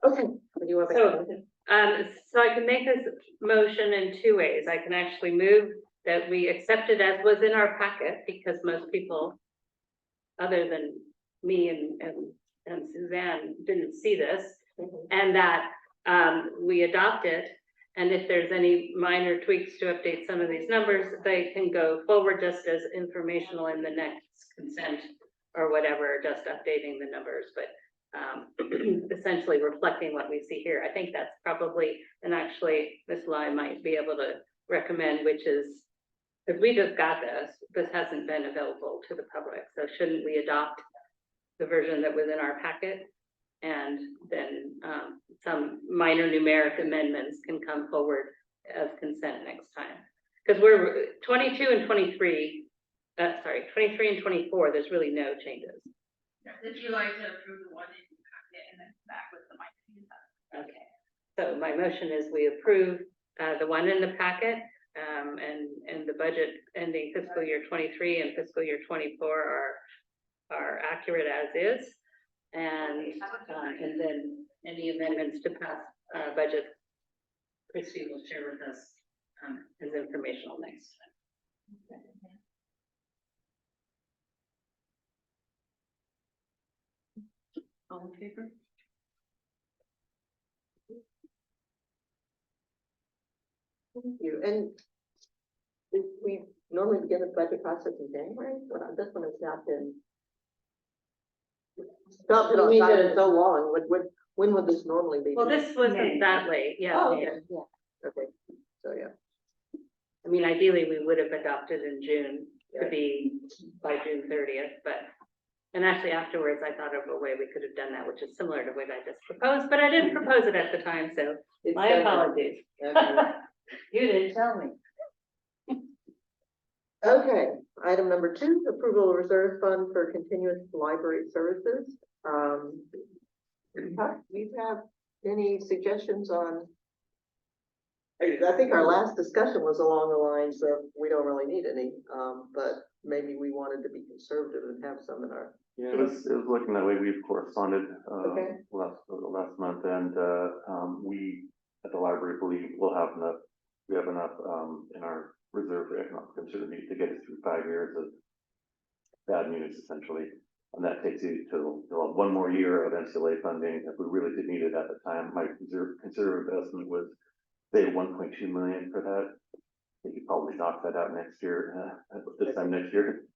Okay, what do you want to So I can make this motion in two ways. I can actually move that we accept it as was in our packet, because most people, other than me and Suzanne, didn't see this, and that we adopt it. And if there's any minor tweaks to update some of these numbers, they can go forward just as informational in the next consent or whatever, just updating the numbers, but essentially reflecting what we see here. I think that's probably, and actually Ms. Lai might be able to recommend, which is, if we just got this hasn't been available to the public, so shouldn't we adopt the version that was in our packet? And then some minor numeric amendments can come forward as consent next time. Because we're 22 and 23, 23 and 24, there's really no changes. If you like to approve the one in your packet and then back with the mic. Okay, so my motion is we approve the one in the packet, and the budget ending fiscal year 23 and fiscal year 24 are accurate as is. And then any amendments to pass budget, Christie will share with us as informational next time. All in favor? Thank you. And if we normally begin the budget process in January, well, this one has not been. Not been on time in so long. When would this normally be? Well, this wasn't that late, yeah. Oh, okay, yeah, okay, so yeah. I mean, ideally, we would have adopted in June to be by June 30th, but, and actually afterwards, I thought of a way we could have done that, which is similar to what I just proposed, but I didn't propose it at the time, so It's my done. apologies. Okay. You didn't tell me. Okay, item number 2, approval of reserve fund for continuous library services. Do you have any suggestions on? I think our last discussion was along the lines of, we don't really need any, but maybe we wanted to be conservative and have some in our. Yeah, it was looking that way. We've corresponded, Okay. last month, and, we at the library believe we'll have enough, we have enough, in our reserve for economic uncertainty to get us through 5 years of bad news, essentially. And that takes you to one more year of NCLA funding. If we really did need it at the time, my conservative estimate was they had 1.2 million for that. You could probably knock that out next year, this time next year.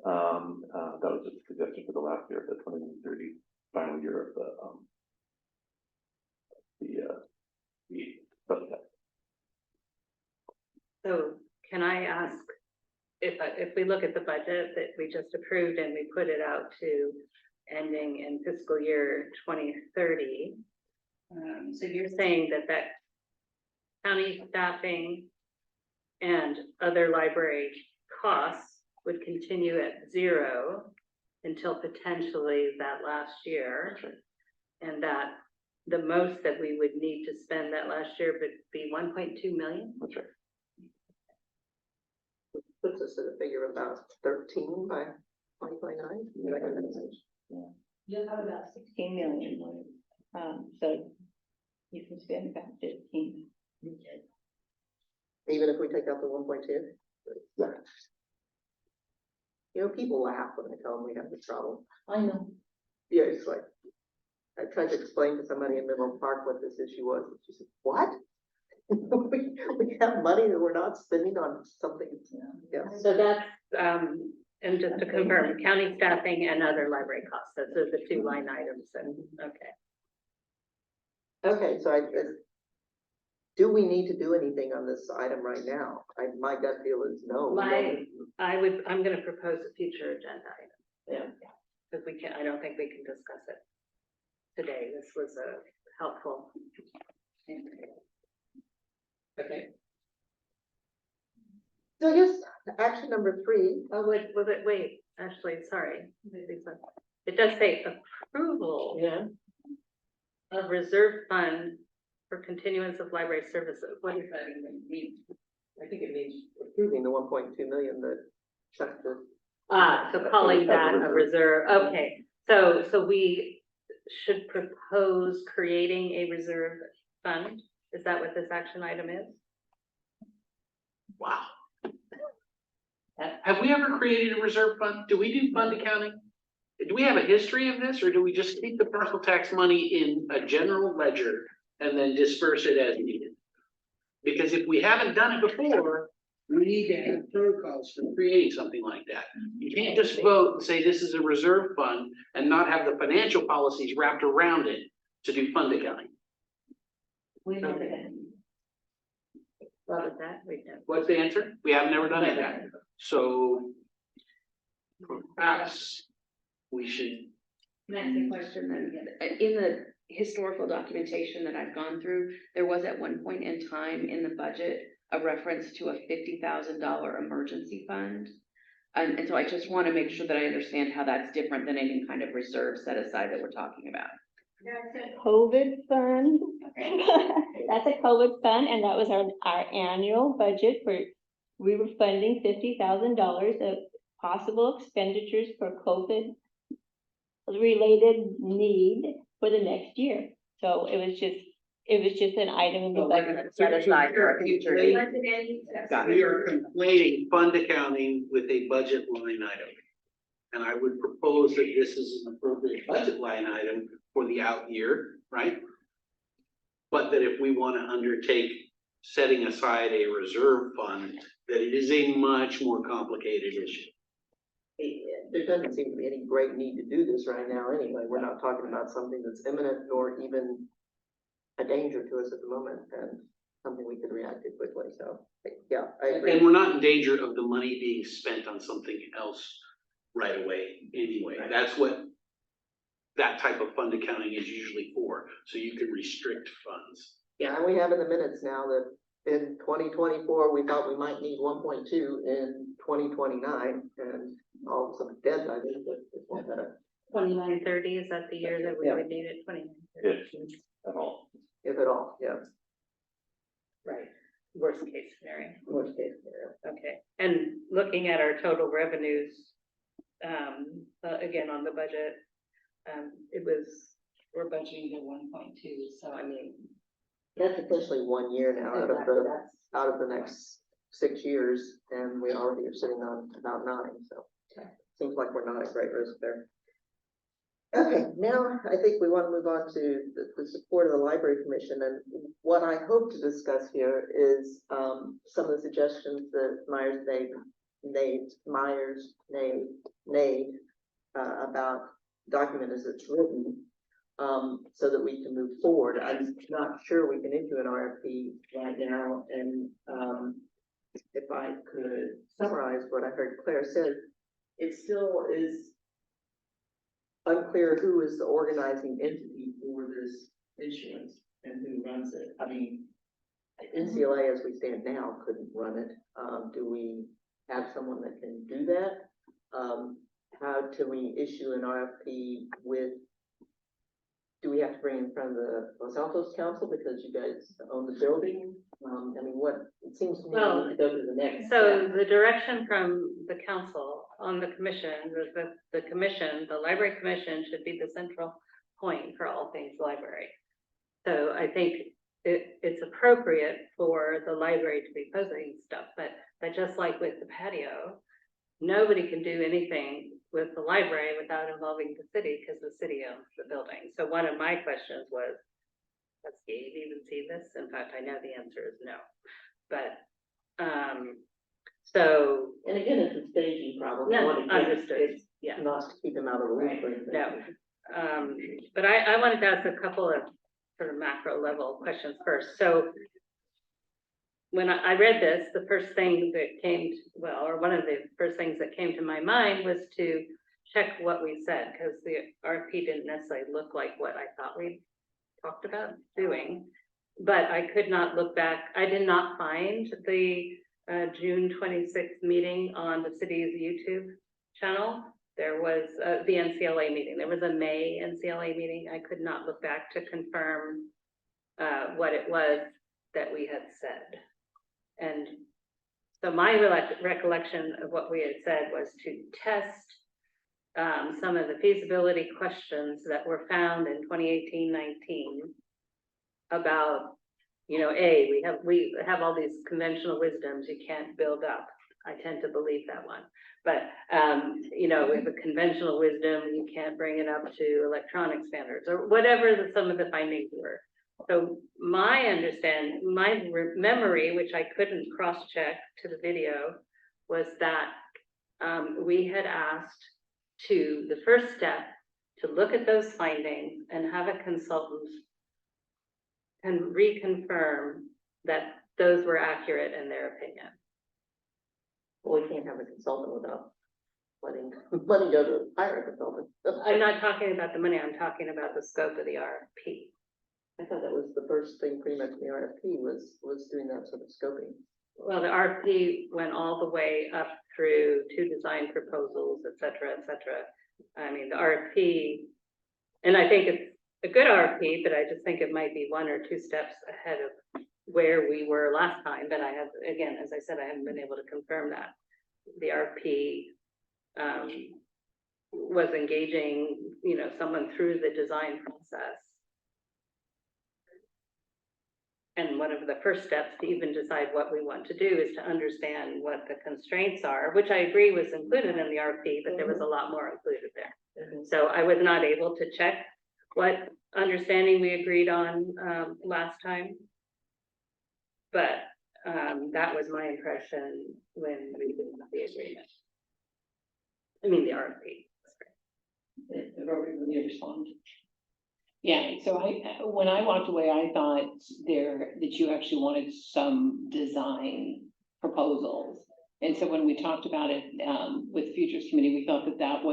That was just a suggestion for the last year, the 2030 final year of the budget. So can I ask, if we look at the budget that we just approved and we put it out to ending in fiscal year 2030, so you're saying that county staffing and other library costs would continue at 0 until potentially that last year? And that the most that we would need to spend that last year would be 1.2 million? That's right. Puts us at a figure of about 13 by 2029. You'll have about 16 million, so you can spend about 15. Even if we take out the 1.2. You know, people laugh when I tell them we have this problem. I know. Yeah, it's like, I tried to explain to somebody in Menlo Park what this issue was, and she said, what? We have money that we're not spending on something, yeah. So that's, and just to confirm, county staffing and other library costs, those are the 2 line items, and, okay. Okay, so do we need to do anything on this item right now? My gut feel is no. I'm gonna propose a future agenda item. Yeah. Because I don't think we can discuss it today. This was a helpful. Okay. So I guess action number 3. Oh, wait, actually, sorry. It does say approval Yeah. of reserve fund for continuance of library services. What does that even mean? I think it means approving the 1.2 million that Chuck did. So calling that a reserve, okay. So we should propose creating a reserve fund? Is that what this action item is? Wow. Have we ever created a reserve fund? Do we do fund accounting? Do we have a history of this, or do we just keep the parcel tax money in a general ledger and then disperse it as needed? Because if we haven't done it before, we need to have protocols for creating something like that. You can't just vote and say this is a reserve fund and not have the financial policies wrapped around it to do fund accounting. We never did. What was that? We did. What's the answer? We have never done that. So perhaps we should. Can I ask a question then? In the historical documentation that I've gone through, there was at one point in time in the budget a reference to a $50,000 emergency fund. And so I just want to make sure that I understand how that's different than any kind of reserve set aside that we're talking about. That's a COVID fund. That's a COVID fund, and that was our annual budget we were funding $50,000 of possible expenditures for COVID related need for the next year. So it was just an item in the budget. Set aside for a future need. Got We it. are conflating fund accounting with a budget line item. And I would propose that this is an appropriate budget line item for the out year, right? But that if we want to undertake setting aside a reserve fund, that it is a much more complicated issue. There doesn't seem to be any great need to do this right now anyway. We're not talking about something that's imminent nor even a danger to us at the moment, and something we could react to quickly. So, yeah, I agree. And we're not in danger of the money being spent on something else right away anyway. That's what that type of fund accounting is usually for, so you can restrict funds. Yeah, and we have in the minutes now that in 2024, we thought we might need 1.2 in 2029, and all of a sudden dead by then, but it won't matter. 2930, is that the year that we Yeah. would need it? 2930. At all. If at all, yeah, Right, worst case scenario. worst case scenario. Okay, and looking at our total revenues, again, on the budget, we're budgeting at 1.2, so I mean. That's essentially 1 year now out of the next 6 years, and we already are sitting on about 9, so seems like we're not at great risk there. Okay, now I think we want to move on to the support of the Library Commission, and what I hope to discuss here is some of the suggestions that Myers made about document as it's written, so that we can move forward. I'm not sure we can issue an RFP right now, and if I could summarize what I heard Claire said, it still is unclear who is the organizing entity for this issuance and who runs it. I mean, NCLA as we stand now couldn't run it. Do we have someone that can do that? How can we issue an RFP with, do we have to bring in front of the Los Altos Council because you guys own the building? I mean, what, it seems to me we Well, need to go to the next So step. the direction from the council on the commission, the commission, the library commission should be the central point for all things library. So I think it's appropriate for the library to be posting stuff, but just like with the patio, nobody can do anything with the library without involving the city because the city owns the building. So one of my questions was, does Gabe even see this? In fact, I know the answer is no, but, so. And again, it's a staging problem. We No, wanna get- understood. it's Yeah. Not to keep them out of the loop Right, or anything. no. But I wanted to ask a couple of sort of macro level questions first. So when I read this, the first thing that came, or one of the first things that came to my mind was to check what we said, because the RFP didn't necessarily look like what I thought we talked about doing. But I could not look back. I did not find the June 26th meeting on the city's YouTube channel. There was the NCLA meeting. There was a May NCLA meeting. I could not look back to confirm what it was that we had said. And so my recollection of what we had said was to test some of the feasibility questions that were found in 2018-19 about, you know, we have all these conventional wisdoms you can't build up. I tend to believe that one. But, you know, with a conventional wisdom, you can't bring it up to electronic standards or whatever some of the findings were. So my memory, which I couldn't cross-check to the video, was that we had asked the first step to look at those findings and have a consultant can reconfirm that those were accurate in their opinion. Well, we can't have a consultant without letting go to hire a consultant. I'm not talking about the money, I'm talking about the scope of the RFP. I thought that was the first thing pretty much in the RFP was doing that sort of scoping. Well, the RFP went all the way up through to design proposals, et cetera, et cetera. I mean, the RFP, and I think it's a good RFP, but I just think it might be one or two steps ahead of where we were last time. But I have, again, as I said, I haven't been able to confirm that. The RFP was engaging, you know, someone through the design process. And one of the first steps to even decide what we want to do is to understand what the constraints are, which I agree was included in the RFP, but there was a lot more included there. So I was not able to check what understanding we agreed on last time. But that was my impression when we did the agreement. I mean, the RFP. Yeah, so when I walked away, I thought that you actually wanted some design proposals. And so when we talked about it with the Futures Committee, we thought that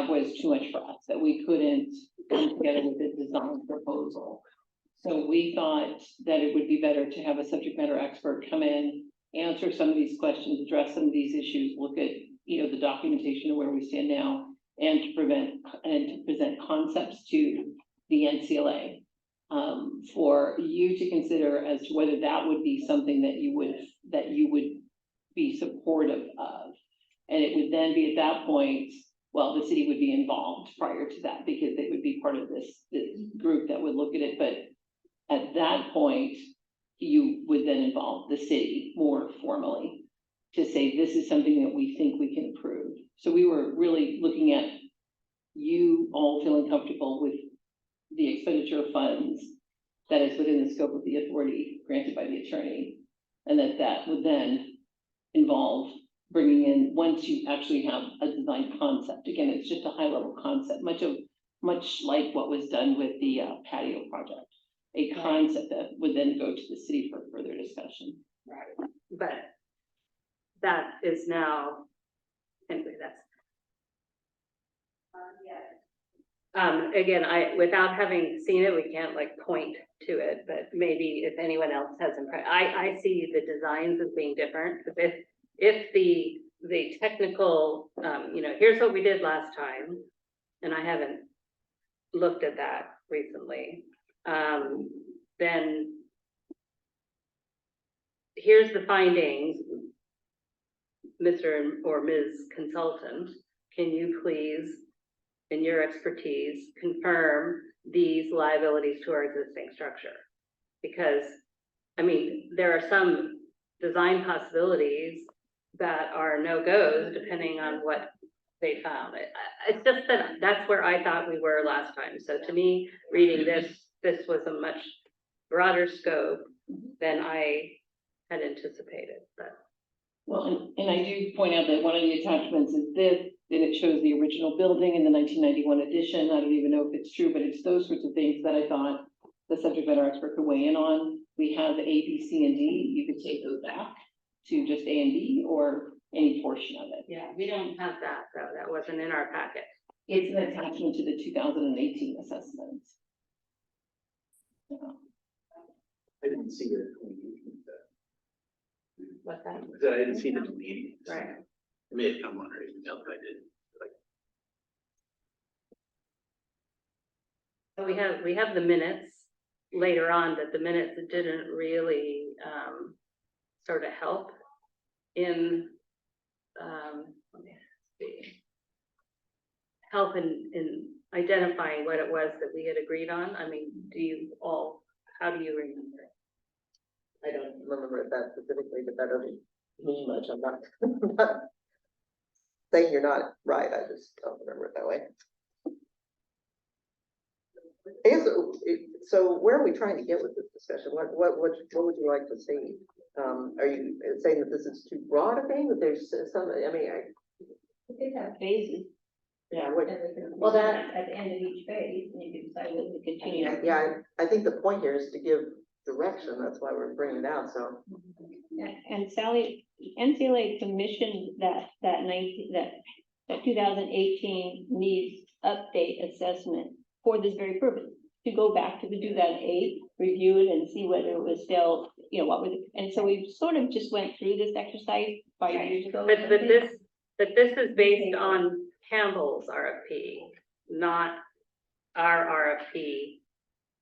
was too much for us, that we couldn't come together with a design proposal. So we thought that it would be better to have a subject matter expert come in, answer some of these questions, address some of these issues, look at, you know, the documentation of where we stand now, and to present concepts to the NCLA for you to consider as to whether that would be something that you would be supportive of. And it would then be at that point, well, the city would be involved prior to that because they would be part of this group that would look at it. But at that point, you would then involve the city more formally to say, this is something that we think we can improve. So we were really looking at you all feeling comfortable with the expenditure of funds that is within the scope of the authority granted by the attorney. And that would then involve bringing in, once you actually have a design concept, again, it's just a high level concept, much like what was done with the patio project, a concept that would then go to the city for further discussion. Right. but that is now, anyway, that's. Again, without having seen it, we can't like point to it, but maybe if anyone else has I see the designs as being different. If the technical, here's what we did last time, and I haven't looked at that recently, then here's the findings, Mr. or Ms. Consultant, can you please, in your expertise, confirm these liabilities to our existing structure? Because, I mean, there are some design possibilities that are no-goes depending on what they found. It's just that that's where I thought we were last time. So to me, reading this was a much broader scope than I had anticipated, but. Well, and I do point out that one of the attachments is this, and it shows the original building in the 1991 edition. I don't even know if it's true, but it's those sorts of things that I thought the subject matter expert could weigh in on. We have A, B, C, and D. You could take those back to just A and B or any portion of it. Yeah, we don't have that, though. That wasn't in our packet. It's an attachment to the 2018 assessments. Yeah. I didn't see it. What's that? I didn't see the meetings. Right. It may have come on our email, but I didn't. So we have the minutes later on, that the minutes didn't really sort of help in let me see, help in identifying what it was that we had agreed on. I mean, how do you remember it? I don't remember it that specifically, but that doesn't mean much. I'm not, I'm not saying you're not right. I just don't remember it that way. I guess, so where are we trying to get with this discussion? What would you like to see? Are you saying that this is too broad a thing, that there's some, I mean, We could have phases. yeah, Well, that at the end of each phase, and you can decide whether to continue. yeah, I think the point here is to give direction. That's why we're bringing it out, so. And Sally, NCLA commissioned that 2018 needs update assessment for this very purpose, to go back to the 2008, review it and see whether it was still, what was it. And so we sort of just went through this exercise 5 years ago. But this is based on Campbell's RFP, not our RFP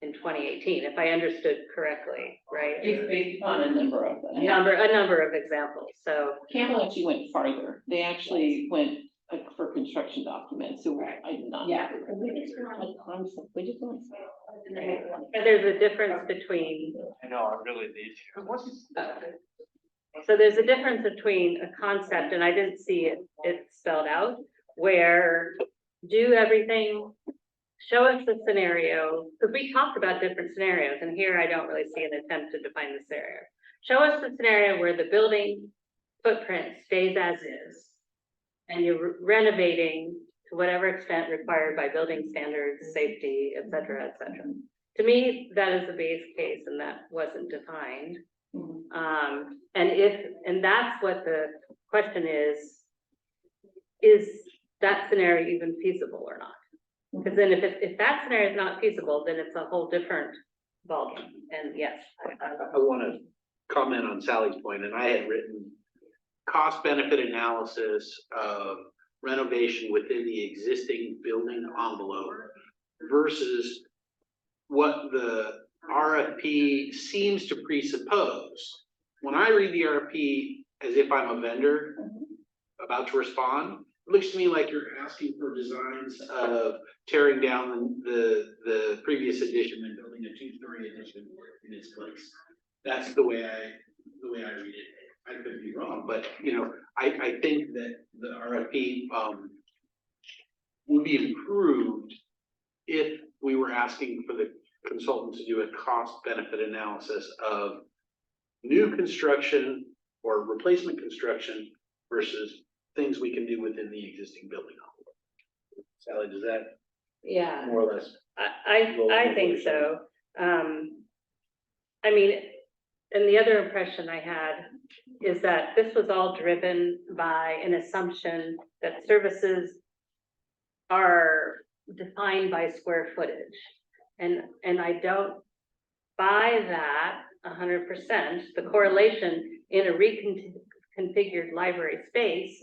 in 2018, if I understood correctly, right? It's based on a number of them. A number of examples, so. Campbell actually went farther. They actually went for construction documents, so I did not. Yeah, we just want a concept, we just want. But there's a difference between. I know, I really need to. So there's a difference between a concept, and I didn't see it spelled out, where do everything, show us the scenario, because we talked about different scenarios, and here I don't really see an attempt to define the scenario. Show us the scenario where the building footprint stays as is, and you're renovating to whatever extent required by building standards, safety, et cetera, et cetera. To me, that is the base case, and that wasn't defined. And that's what the question is that scenario even feasible or not? Because then if that scenario is not feasible, then it's a whole different ballgame. And yes, I want to comment on Sally's point, and I had written cost benefit analysis of renovation within the existing building envelope versus what the RFP seems to presuppose. When I read the RFP as if I'm a vendor about to respond, it looks to me like you're asking for designs of tearing down the previous edition and building a 2-story addition in its place. That's the way I read it. I could be wrong, but I think that the RFP would be improved if we were asking for the consultant to do a cost benefit analysis of new construction or replacement construction versus things we can do within the existing building envelope. Sally, does that yeah, more or less? I think so. I mean, and the other impression I had is that this was all driven by an assumption that services are defined by square footage. And I don't buy that 100%. The correlation in a reconfigured library space,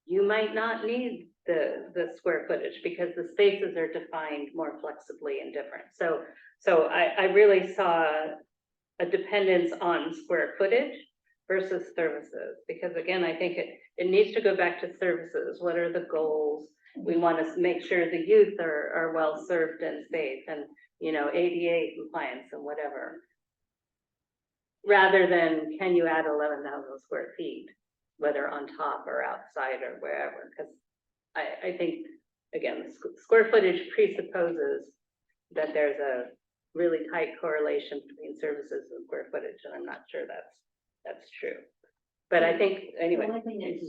you might not need the square footage because the spaces are defined more flexibly and different. So I really saw a dependence on square footage versus services, because again, I think it needs to go back to services. What are the goals? We want to make sure the youth are well served and safe and, you know, ADA compliance and whatever. Rather than, can you add 11,000 square feet, whether on top or outside or wherever? Because I think, again, square footage presupposes that there's a really tight correlation between services and square footage, and I'm not sure that's true. But I think, anyway. The one thing that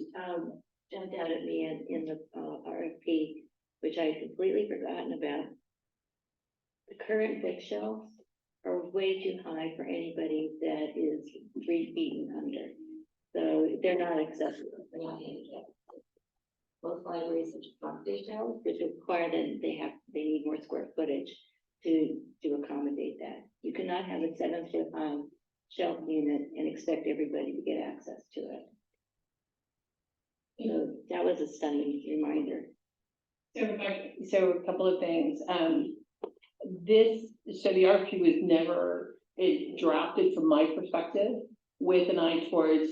jumped out at me in the RFP, which I had completely forgotten about, the current bookshelves are way too high for anybody that is 3 feet and under. So they're not accessible, they're not handicapped. Most libraries have box shelves, which require that they need more square footage to accommodate that. You cannot have a 7-foot high shelf unit and expect everybody to get access to it. So that was a stunning reminder. So a couple of things, so the RFP was never, it drafted from my perspective with an eye towards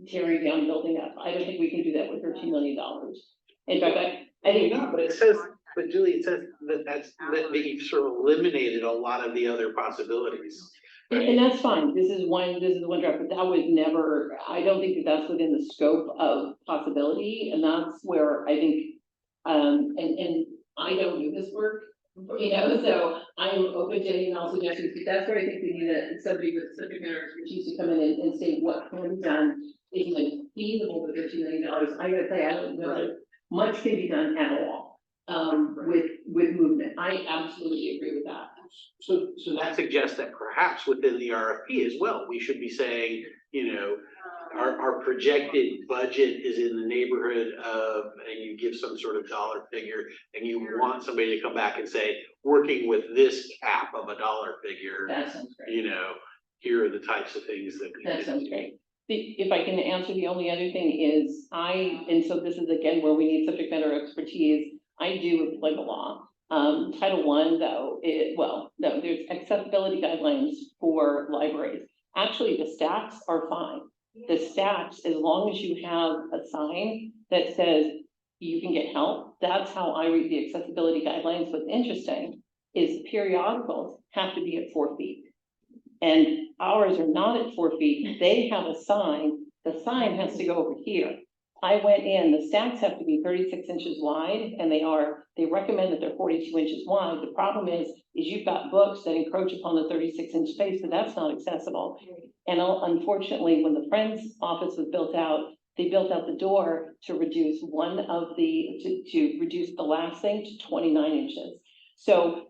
tearing down, building up. I don't think we can do that with $13 million. In fact, I think. No, but it says, but Julie, it says that you've sort of eliminated a lot of the other possibilities. And that's fine, this is one draft, but that was never, I don't think that's within the scope of possibility, and that's where I think, and I don't do this work, you know, so I'm open to any and all suggestions, but that's where I think we need somebody with subject matter expertise to come in and say what can be done, is it feasible with $13 million? I gotta say, I don't know that much can be done at all, with movement, I absolutely agree with that. So that suggests that perhaps within the RFP as well, we should be saying, you know, our projected budget is in the neighborhood of, and you give some sort of dollar figure, and you want somebody to come back and say, working with this cap of a dollar figure, That sounds great. you know, here are the types of things that we That can sounds do. great. If I can answer, the only other thing is and so this is again where we need subject matter expertise, I do apply the law. Title I though, there's accessibility guidelines for libraries. Actually, the stacks are fine. The stacks, as long as you have a sign that says you can get help, that's how I read the accessibility guidelines. What's interesting is the periodicals have to be at 4 feet. And ours are not at 4 feet. They have a sign. The sign has to go over here. I went in, the stacks have to be 36 inches wide, and they recommend that they're 42 inches wide. The problem is you've got books that encroach upon the 36-inch space, so that's not accessible. And unfortunately, when the Friends office was built out, they built out the door to reduce to reduce the last thing to 29 inches. So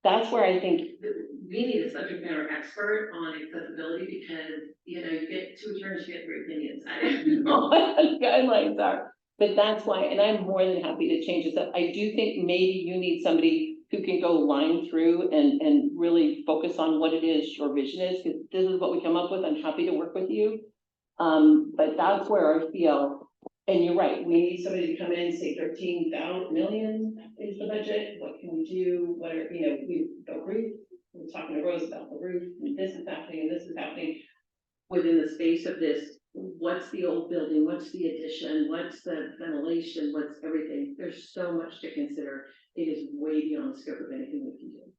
that's where I think we need a subject matter expert on accessibility, because, you know, you get 2 attorneys, you get 3 opinions. I don't know what the guidelines are, but that's why, and I'm more than happy to change this up. I do think maybe you need somebody who can go line through and really focus on what it is your vision is, because this is what we come up with. I'm happy to work with you. But that's where I feel, and you're right, we need somebody to come in and say 13 million is the budget. What can we do? What are, you know, we built roof. We're talking to Rose about the roof, and this is happening, and this is happening. Within the space of this, what's the old building? What's the addition? What's the ventilation? What's everything? There's so much to consider. It is way beyond the scope of anything we can do.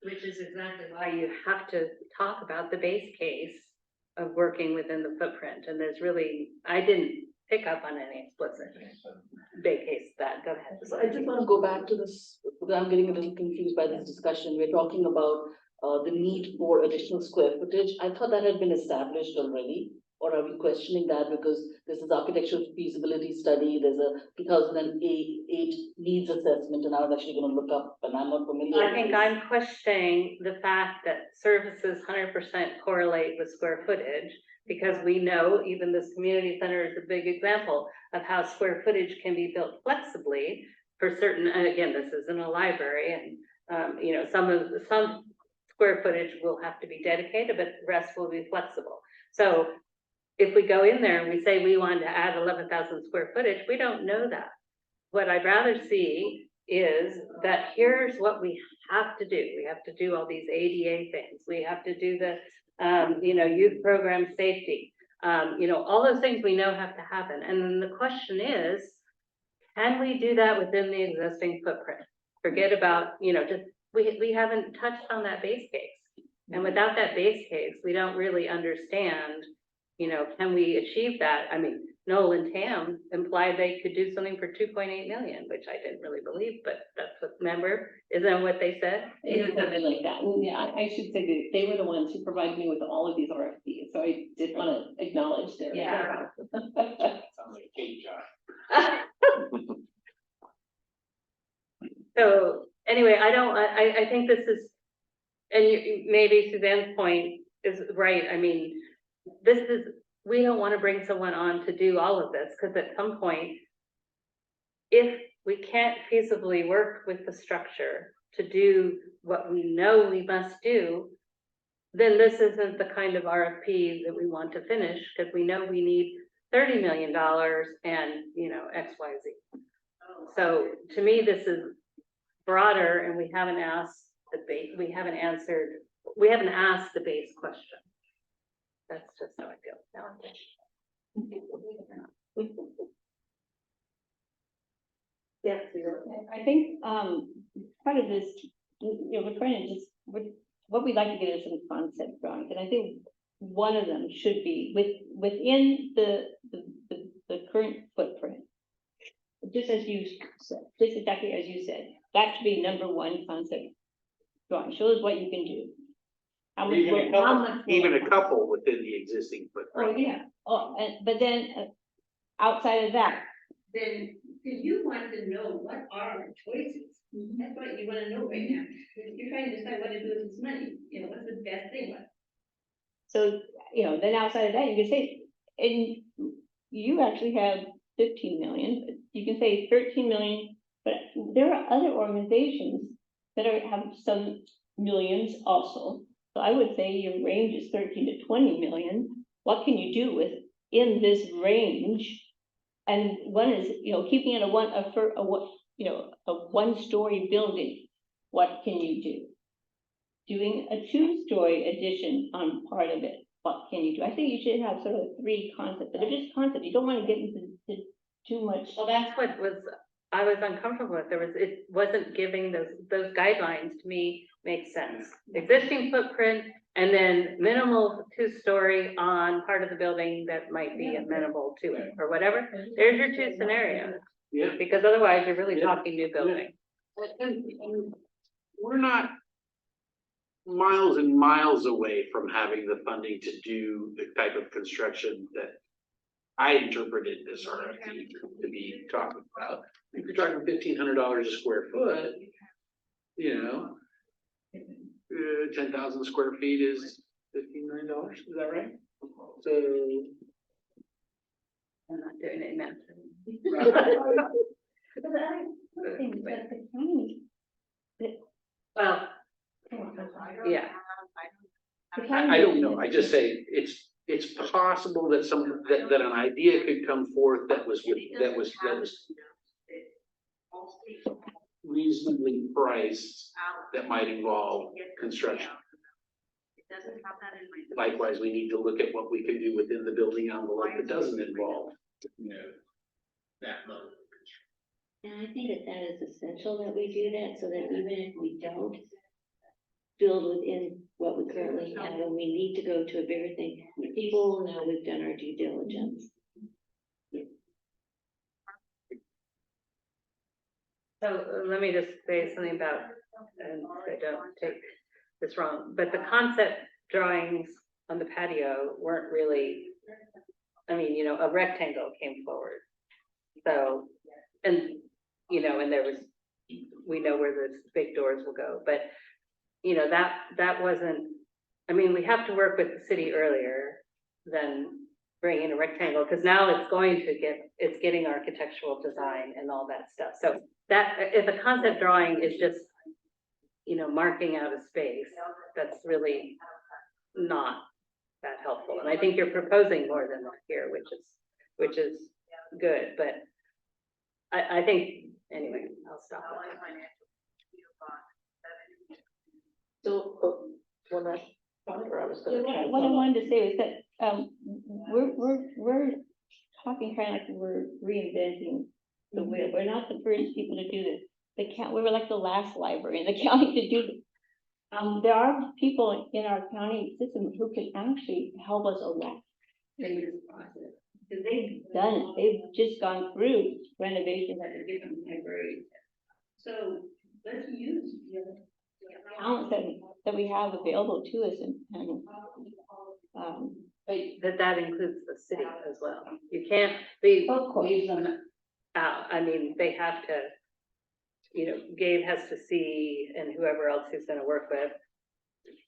Which is exactly why you have to talk about the base case of working within the footprint. And there's really, I didn't pick up on any explicit base case that, go ahead. So I just want to go back to this, because I'm getting a little confused by this discussion. We're talking about the need for additional square footage. I thought that had been established already. Or are we questioning that because this is architectural feasibility study, there's a 2008 needs assessment, and I was actually gonna look up, and I'm not familiar. I with think this. I'm questioning the fact that services 100% correlate with square footage. Because we know even this community center is a big example of how square footage can be built flexibly for certain, and again, this isn't a library and, you know, some square footage will have to be dedicated, but the rest will be flexible. So if we go in there and we say we want to add 11,000 square footage, we don't know that. What I'd rather see is that here's what we have to do. We have to do all these ADA things. We have to do the, you know, youth program safety. You know, all those things we know have to happen. And then the question is, can we do that within the existing footprint? Forget about, you know, just, we haven't touched on that base case. And without that base case, we don't really understand, you know, can we achieve that? I mean, Noel and Tam implied they could do something for 2.8 million, which I didn't really believe, but that's what, remember, isn't that what they said? It was something like that. And yeah, I should say that they were the ones who provided me with all of these RFPs, so I did want to acknowledge their. Yeah. Sounds like a cake job. So anyway, I think this is, and maybe Suzanne's point is right. I mean, this is, we don't want to bring someone on to do all of this, because at some point, if we can't feasibly work with the structure to do what we know we must do, then this isn't the kind of RFP that we want to finish, because we know we need $30 million and, you know, X, Y, Z. So to me, this is broader, and we haven't asked the base, we haven't asked the base question. That's just how I feel now. Yes, I think, part of this, you know, we're trying to just, what we'd like to get is some concept drawings, and I think one of them should be within the current footprint. Just as you said, just exactly as you said, that should be number one concept drawing, show us what you can do. How much work- how much work- Even a couple within the existing Oh, footprint. yeah, but then, outside of that, then you want to know what are our choices. That's what you wanna know right now. You're trying to decide what to do with this money, you know, what's the best thing? So, you know, then outside of that, you can say, and you actually have 15 million, you can say 13 million, but there are other organizations that have some millions also. So I would say your range is 13 to 20 million. What can you do with in this range? And one is, you know, keeping it a one-story building. What can you do? Doing a two-story addition on part of it. What can you do? I think you should have sort of three concepts, but they're just concepts. You don't want to get into too much. Well, that's what I was uncomfortable with. It wasn't giving those guidelines to me make sense. Existing footprint, and then minimal two-story on part of the building that might be amenable to it, or whatever. There's your two scenarios, Yeah. because otherwise you're really Yeah. talking new building. And we're not miles and miles away from having the funding to do the type of construction that I interpreted this RFP to be talking about. If you're talking $1,500 a square foot, you know, 10,000 square feet is $15 million, is that right? So. I'm not doing it now. Well, yeah. I don't know, I just say, it's possible that that an idea could come forth that was reasonably priced, that might involve construction. Likewise, we need to look at what we can do within the building envelope that doesn't involve, you know, that level. And I think that is essential that we do that, so that even if we don't build within what we currently have, and we need to go to a bigger thing, people will know we've done our due diligence. So let me just say something about, and I don't take this wrong, but the concept drawings on the patio weren't really I mean, a rectangle came forward. So, and, and there was, we know where the big doors will go, but, that wasn't, I mean, we have to work with the city earlier than bringing a rectangle, because now it's getting architectural design and all that stuff. So that, if a concept drawing is just, marking out a space, that's really not that helpful. And I think you're proposing more than that here, which is good, but I think, anyway, I'll stop. So, one last thought, or I was gonna. try What I to- wanted to say is that, we're talking kind of like we're reinventing the wheel. We're not the first people to do this. We were like the last library in the county to do this. There are people in our county system who can actually help us a lot in this process. Because they've done it, they've just gone through renovations at the different libraries. So let's use the talent that we have available to us and But that includes the city as well. You can't leave them out. I mean, they have to, Gabe has to see, and whoever else he's gonna work with,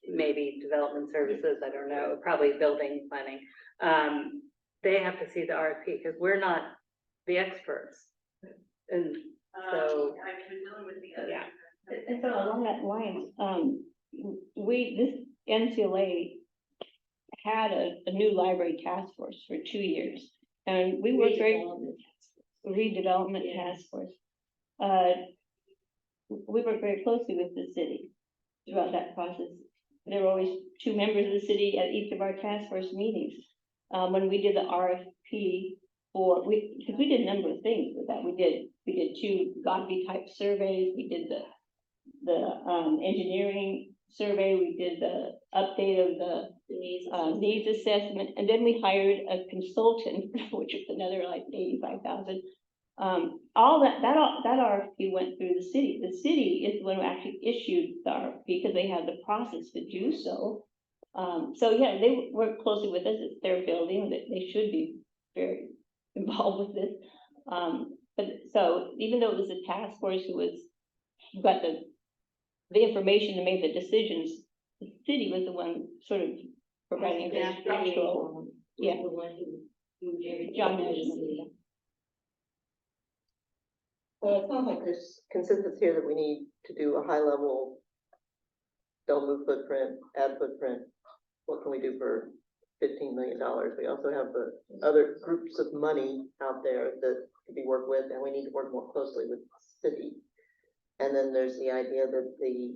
maybe development services, I don't know, probably building planning. They have to see the RFP, because we're not the experts. And so, yeah. And so along that line, this NCLA had a new library task force for 2 years. And we worked redevelopment task force. We worked very closely with the city throughout that process. There were always 2 members of the city at each of our task force meetings. When we did the RFP because we did a number of things with that. We did 2 Godby type surveys. We did the engineering survey. We did the update of the needs assessment, and then we hired a consultant, which was another like 85,000. All that RFP went through the city. The city is the one who actually issued the RFP because they had the process to do so. So yeah, they work closely with us. It's their building, that they should be very involved with this. But so even though it was a task force who got the information and made the decisions, the city was the one sort of providing the structural. Yeah. John Measurement. Well, it sounds like there's consensus here that we need to do a high level. Don't move footprint, add footprint. What can we do for $15 million? We also have the other groups of money out there that could be worked with, and we need to work more closely with the city. And then there's the idea that the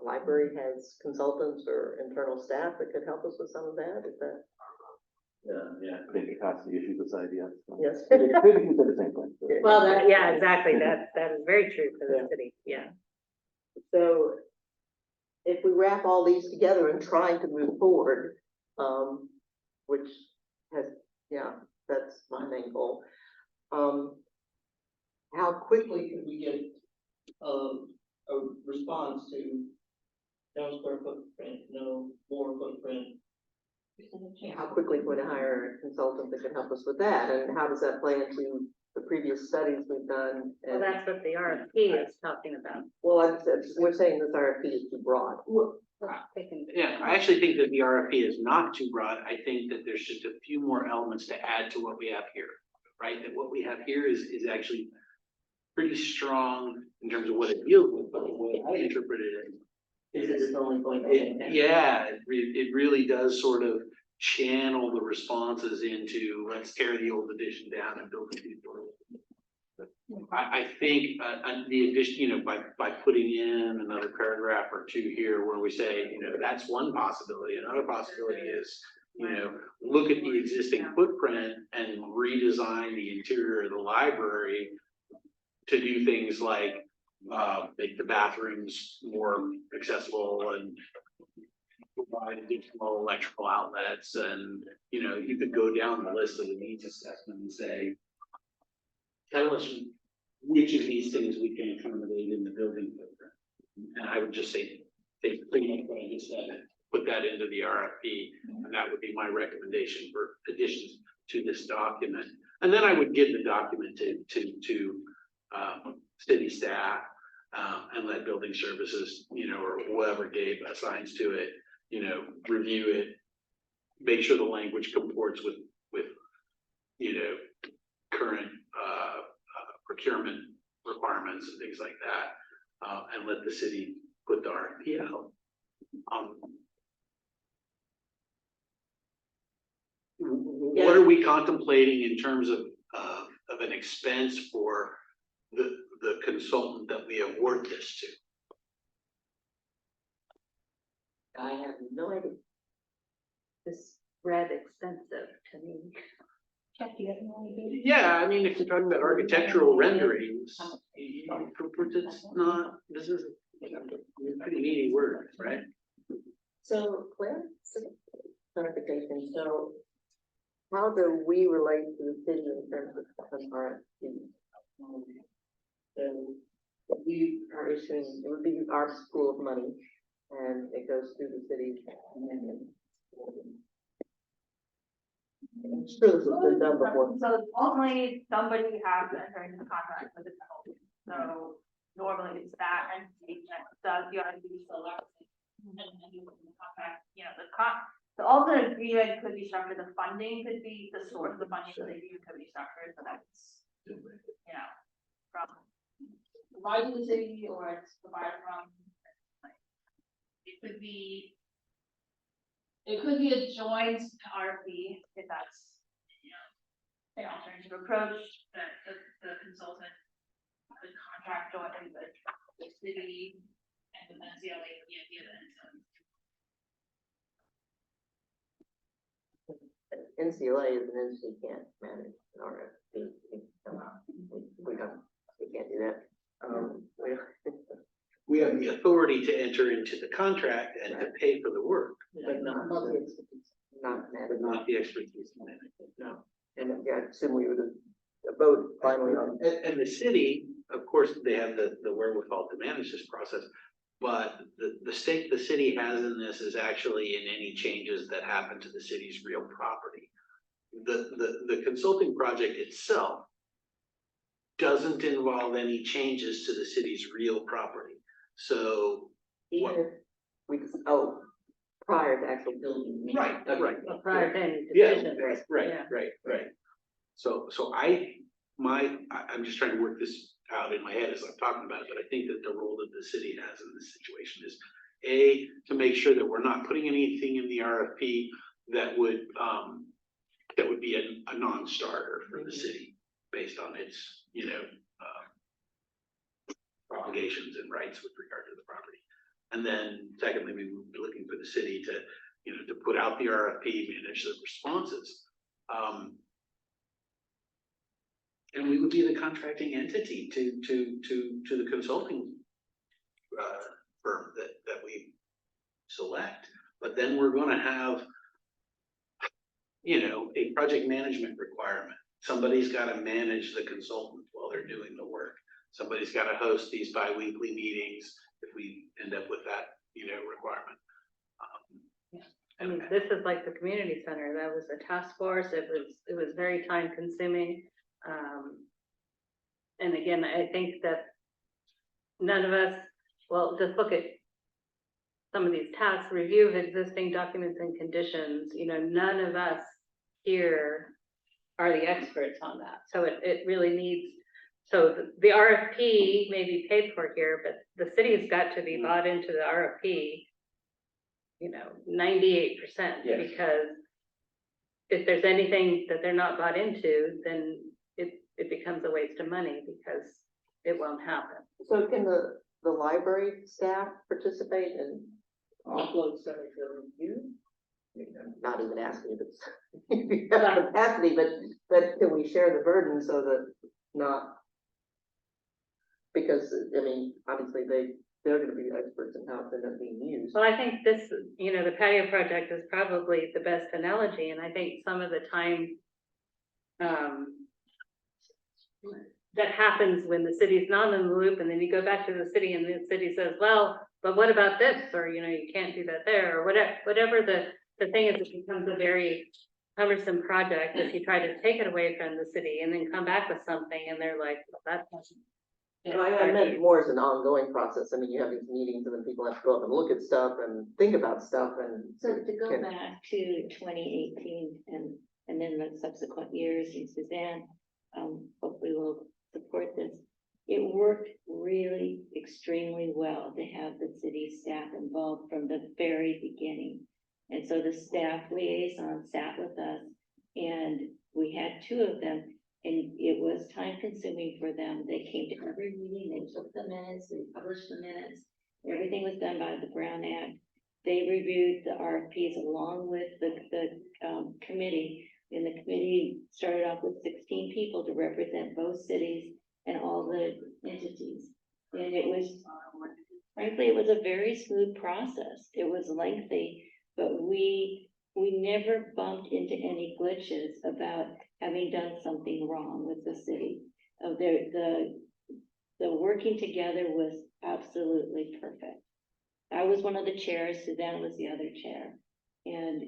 library has consultants or internal staff that could help us with some of that. Is that? Yeah, I think capacity issues this idea. Yes. They can say the same thing. Well, yeah, exactly. That is very true for the city. Yeah. So if we wrap all these together and trying to move forward, which has, that's my main goal. How quickly can we get a response to no square footprint, no more footprint? How quickly can we hire a consultant that can help us with that? And how does that play into the previous studies we've done? Well, that's what the RFP is talking about. Well, we're saying this RFP is too broad. Yeah, I actually think that the RFP is not too broad. I think that there's just a few more elements to add to what we have here, right? That what we have here is actually pretty strong in terms of what it deals with, but the way I interpret it Is only going it really does sort of channel the responses into, let's tear the old edition down and build a new one. I think the addition, by putting in another paragraph or 2 here where we say, that's one possibility. Another possibility is, look at the existing footprint and redesign the interior of the library to do things like make the bathrooms more accessible and provide additional electrical outlets. And, you could go down the list of the needs assessment and say, tell us which of these things we can accommodate in the building footprint. And I would just say, take pretty much what I just said, put that into the RFP, and that would be my recommendation for additions. to this document. And then I would give the document to city staff, and let building services, or whoever Gabe assigns to it, review it, make sure the language comports with, current, procurement requirements and things like that, and let the city put the RFP out. What are we contemplating in terms of an expense for the consultant that we award this to? I have no idea. This read expensive to me. Check, you have no idea? Yeah, I mean, if you're talking about architectural renderings, it's not, this is a pretty meaty word, right? So Claire, clarification, so how do we relate to the city in terms of an RFP? So you are issuing, it would be our pool of money and it goes through the city. And then I'm sure this has been done before. So ultimately, somebody has to enter into contract with the consultant. So normally it's that entity that does the RFP select. And then you put in the contract, the ultimate agreement could be structured, the funding could be, the source of the funding for the agreement could be structured, so that's, from provided to the city or it's provided from. It could be a joint RFP if that's, an alternative approach that the consultant would contract jointly with the city and with NCLA with the idea that NCLA is an entity can't manage an RFP. We can't do that. We have the authority to enter into the contract and to pay for the work, But not the expertise, not but manage. not the expertise in it. No. And I assume we would vote finally on. And the city, of course, they have the wherewithal to manage this process. But the stake the city has in this is actually in any changes that happen to the city's real property. The consulting project itself doesn't involve any changes to the city's real property. So, Even if we, prior to actually building. right. Prior to any Yeah, decision. Yeah. right. So I'm just trying to work this out in my head as I'm talking about it, but I think that the role that the city has in this situation is to make sure that we're not putting anything in the RFP that would be a non-starter for the city based on its, obligations and rights with regard to the property. And then secondly, we would be looking for the city to put out the RFP, manage the responses. And we would be the contracting entity to the consulting firm that we select. But then we're gonna have, a project management requirement. Somebody's gotta manage the consultant while they're doing the work. Somebody's gotta host these bi-weekly meetings if we end up with that, requirement. I mean, this is like the community center, that was a task force, it was very time consuming. And again, I think that none of us, well, just look at some of these tasks, review of existing documents and conditions, none of us here are the experts on that. So it really needs, so the RFP may be paid for here, but the city's got to be bought into the RFP, 98%, Yes. because if there's anything that they're not bought into, then it becomes a waste of money because it won't happen. So can the library staff participate and offload some of the review? Not even asking if it's capacity, but can we share the burden so that not? Because, obviously they're gonna be experts in how they're being used. Well, I think this, the patio project is probably the best analogy, and I think some of the time that happens when the city's not in the loop, and then you go back to the city and the city says, well, but what about this? Or, you can't do that there, or whatever the thing is, it becomes a very cumbersome project if you try to take it away from the city and then come back with something and they're like, well, that doesn't. I meant more as an ongoing process. I mean, you have these meetings and then people have to go up and look at stuff and think about stuff and. So to go can- back to 2018 and then the subsequent years, and Suzanne, hopefully will support this. It worked really extremely well to have the city staff involved from the very beginning. And so the staff liaison sat with us and we had 2 of them. And it was time consuming for them. They came to every meeting, they took the minutes, they published the minutes. Everything was done by the Brown Act. They reviewed the RFPs along with the committee. And the committee started off with 16 people to represent both cities and all the entities. And it was, frankly, it was a very smooth process. It was lengthy, but we never bumped into any glitches about having done something wrong with the city. The working together was absolutely perfect. I was one of the chairs, Suzanne was the other chair. And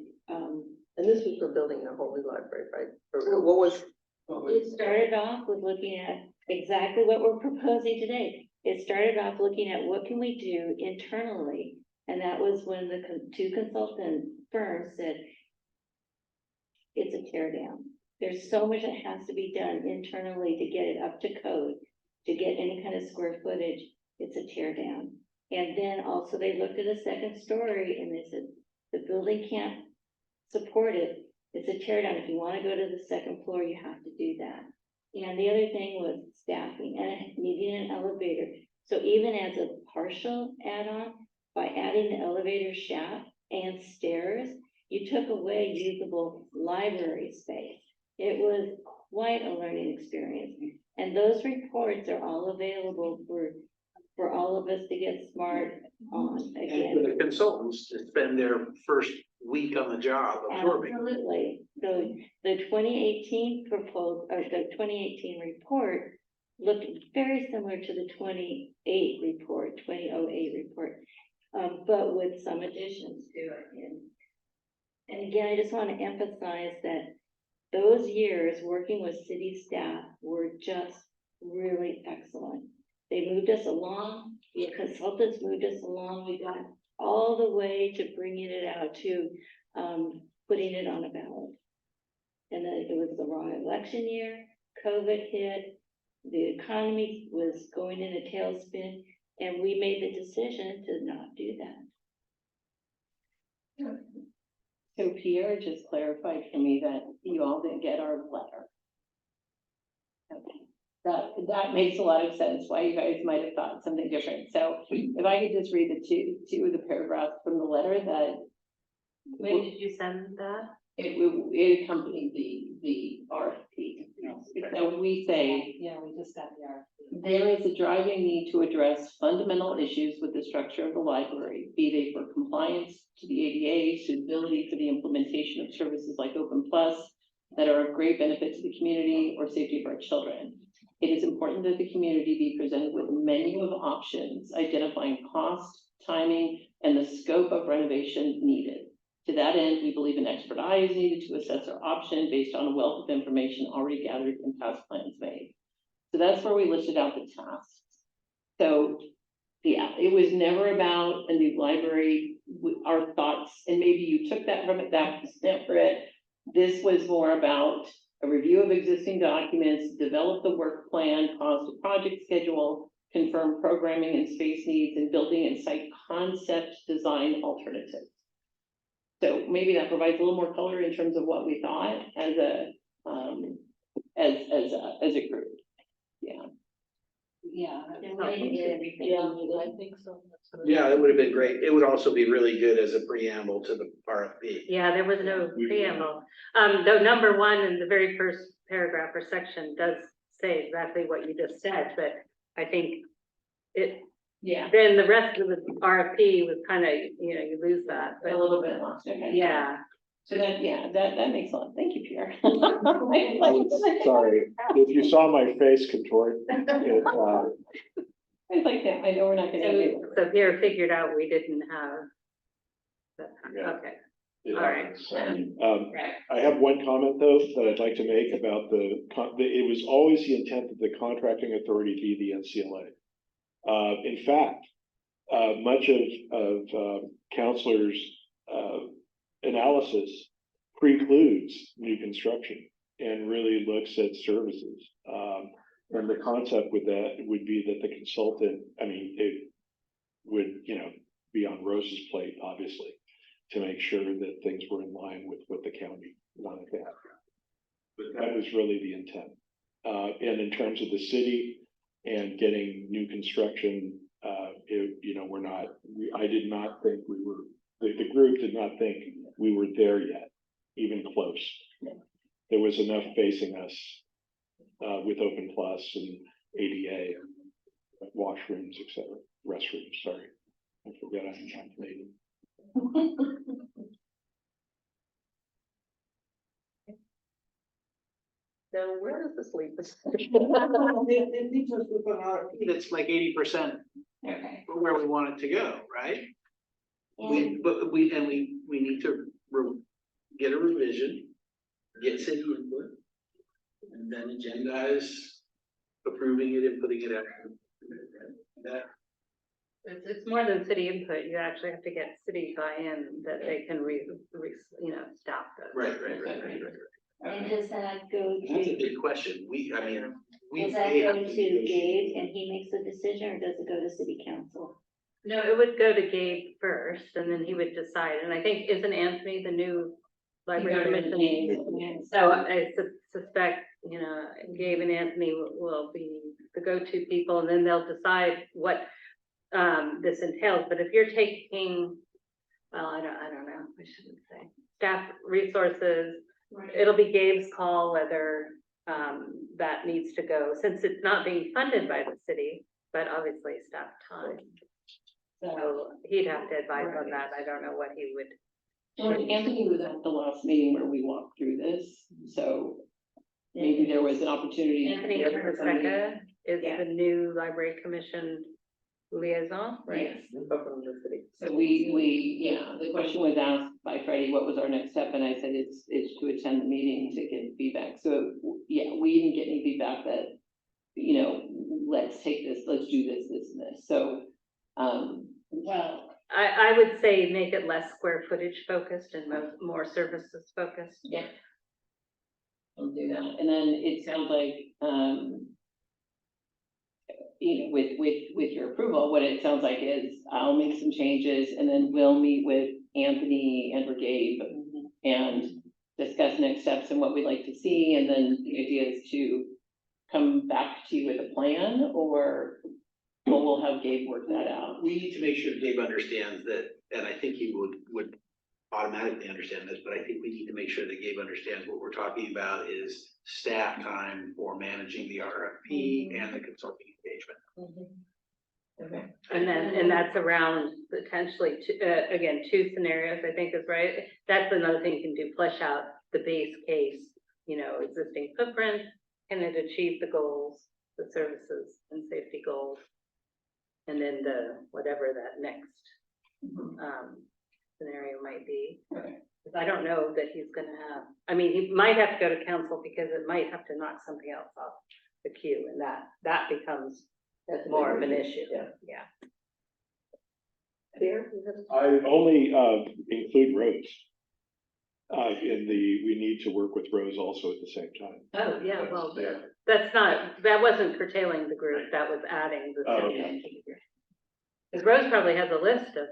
this was for building a whole new library, right? Or what was? it started off with looking at exactly what we're proposing today. It started off looking at what can we do internally? And that was when the 2 consultant firms said, it's a tear down. There's so much that has to be done internally to get it up to code, to get any kind of square footage. It's a tear down. And then also they looked at a second story and they said, the building can't support it. It's a tear down. If you want to go to the 2nd floor, you have to do that. And the other thing was staffing and needing an elevator. So even as a partial add-on, by adding the elevator shaft and stairs, you took away usable library space. It was quite a learning experience. And those reports are all available for all of us to get smart on And for again. the consultants to spend their first week on the job absorbing. Absolutely. So the 2018 proposal, or the 2018 report looked very similar to the 2008 report, but with some additions to it. And again, I just want to emphasize that those years working with city staff were just really excellent. They moved us along, the consultants moved us along, we got all the way to bringing it out to putting it on a ballot. And then it was the wrong election year, COVID hit, the economy was going in a tailspin, and we made the decision to not do that. So Pierre just clarified for me that you all didn't get our letter. Okay, that makes a lot of sense why you guys might have thought something different. So if I could just read the two of the paragraphs from the letter that. When did you send that? It accompanied the RFP. So we say. Yeah, we just got the RFP. There is a driving need to address fundamental issues with the structure of the library, be they for compliance to the ADA, suitability for the implementation of services like Open Plus that are of great benefit to the community or safety of our children. It is important that the community be presented with a menu of options, identifying cost, timing, and the scope of renovation needed. To that end, we believe an expert eye is needed to assess our option based on a wealth of information already gathered in past plans made. So that's where we listed out the tasks. So yeah, it was never about a new library, our thoughts, and maybe you took that from it, that was separate. This was more about a review of existing documents, develop the work plan, cost of project schedule, confirm programming and space needs, and building and site concept design alternatives. So maybe that provides a little more color in terms of what we thought as a group. Yeah. Yeah. And we didn't get everything. Yeah, I think so. Yeah, that would have been great. It would also be really good as a preamble to the RFP. Yeah, there was no preamble. Though number 1 in the very first paragraph or section does say exactly what you just said, but I think it, Yeah. then the rest of the RFP was kind of, you lose that, A but little bit lost, okay. yeah. So that, yeah, that makes a lot, thank you, Pierre. Sorry, if you saw my face contort, It's like that, I know we're not gonna. So Pierre figured out we didn't have. That, Yeah. okay. It All right. happens. I have one comment though, that I'd like to make about it was always the intent that the contracting authority be the NCLA. In fact, much of counselors' analysis precludes new construction and really looks at services. And the concept with that would be that the consultant, it would, be on Rose's plate, obviously, to make sure that things were in line with what the county wanted to have. But that was really the intent. And in terms of the city and getting new construction, I did not think we were, the group did not think we were there yet, even close. There was enough facing us with Open Plus and ADA, and washrooms, etc., restrooms, sorry. I forgot I'm Canadian. So where does this leave us? It leaves us with an RFP that's like 80% Okay. where we want it to go, right? We need to get a revision, get city input, and then agendize approving it and putting it out. That, It's more than city input. You actually have to get city buy-in that they can stop this. right. And does that go That's a to, big question. We does that may go have to negotiate. Gabe and he makes the decision, or does it go to city council? No, it would go to Gabe first, and then he would decide, and I think, isn't Anthony the new library commission? So I suspect, Gabe and Anthony will be the go-to people, and then they'll decide what this entails, but if you're taking, well, I don't know, I shouldn't say, staff resources, it'll be Gabe's call whether that needs to go, since it's not being funded by the city, but obviously staff time. So he'd have to advise on that. I don't know what he would. Well, Anthony was at the last meeting where we walked through this, so maybe there was an opportunity. Anthony for somebody- Rebecca is the new library commission liaison, right? So the question was asked by Freddie, what was our next step? And I said, it's to attend the meeting to get feedback. So, yeah, we didn't get any feedback that, let's take this, let's do this, and this. So, Well, I would say make it less square footage focused and more services focused. yeah. I'll do that. And then it sounds like, with your approval, what it sounds like is I'll make some changes and then we'll meet with Anthony and Gabe and discuss next steps and what we'd like to see. And then the idea is to come back to you with a plan, or we'll have Gabe work that out. We need to make sure Gabe understands that, and I think he would automatically understand this, but I think we need to make sure that Gabe understands what we're talking about is staff time for managing the RFP and the consulting engagement. Okay. And that's around potentially, two scenarios, I think is right. That's another thing you can do, flesh out the base case, existing footprint, can it achieve the goals, the services and safety goals? And then whatever that next scenario might be. Because I don't know that he's gonna have, he might have to go to council because it might have to knock something else off the queue, and that becomes more of an issue. Yeah. Here, I only include Rose. We need to work with Rose also at the same time. Oh, yeah, well, that wasn't curtailing the group, that was adding the. Oh, city okay. to the group. Because Rose probably has a list of,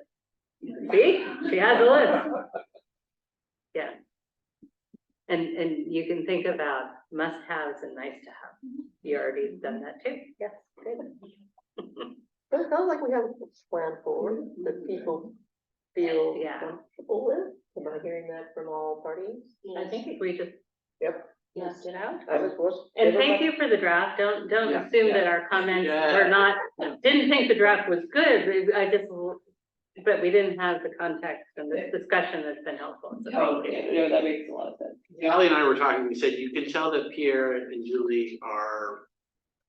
see, she has a list. Yeah. And you can think about must-haves and nice-to-have. You already done that too, yes, good. but it sounds like we have a plan forward that people feel Yeah. comfortable with. Am I hearing that from all parties? I think if we just Yep. list it out. I was. And thank you for the draft. Don't Yeah, assume yeah. that our comments Yeah. were not, didn't think the draft was good. But we didn't have the context and the discussion that's been helpful. So thank you. Yeah, that makes a lot of sense. Sally and I were talking, we said, you can tell that Pierre and Julie are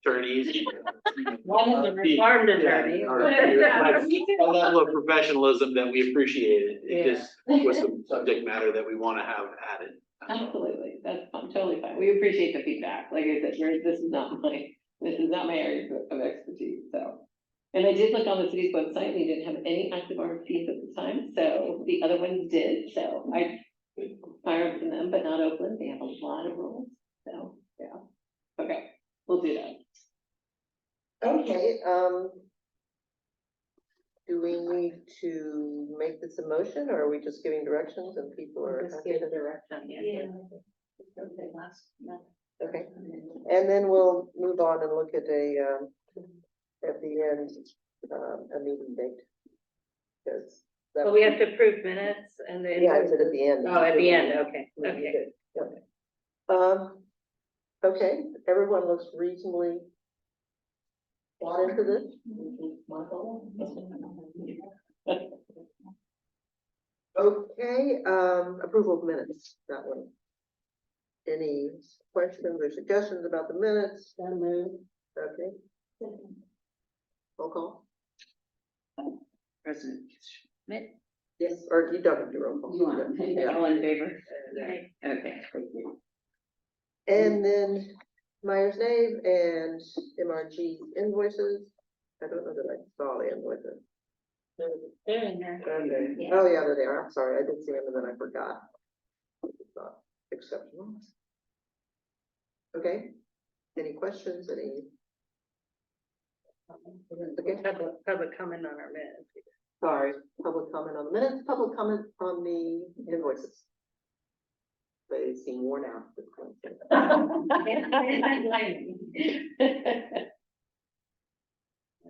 attorneys. One is a reformed attorney. Yeah, a level of professionalism that we appreciated. It just was some subject matter that we want to have added. Absolutely, that's fine, totally fine. We appreciate the feedback. Like I said, this is not my area of expertise, so. And I did look on the city's website, they didn't have any active RFPs at the time, so the other ones did, so I fired from them, but not Oakland. They have a lot of roles, so, yeah. Okay, we'll do that. Okay, do we need to make this a motion, or are we just giving directions and people are? Just give a direction, yeah. Okay, last, no. Okay, and then we'll move on and look at at the end, a meeting date. Because. Well, we have to approve minutes and then. Yeah, I said at the end. Oh, at the end, okay, Would be okay. good. Okay. Okay, everyone looks reasonably bought into this. Okay, approval of minutes, that one. Any questions or suggestions about the minutes? Okay. Roll call. President Schmidt, Yes, or you don't have to roll call. you want, Yeah. all in favor? Right. Okay, thank you. And then Myers Nave and MRG invoices. I don't know that I saw the invoices. They're in there. Okay. Oh, yeah, there they are. I'm sorry, I did see them and then I forgot. It's not exceptional. Okay, any questions, any? Okay, Public comment on our minutes. sorry, public comment on the minutes, public comment on the invoices. They seem worn out.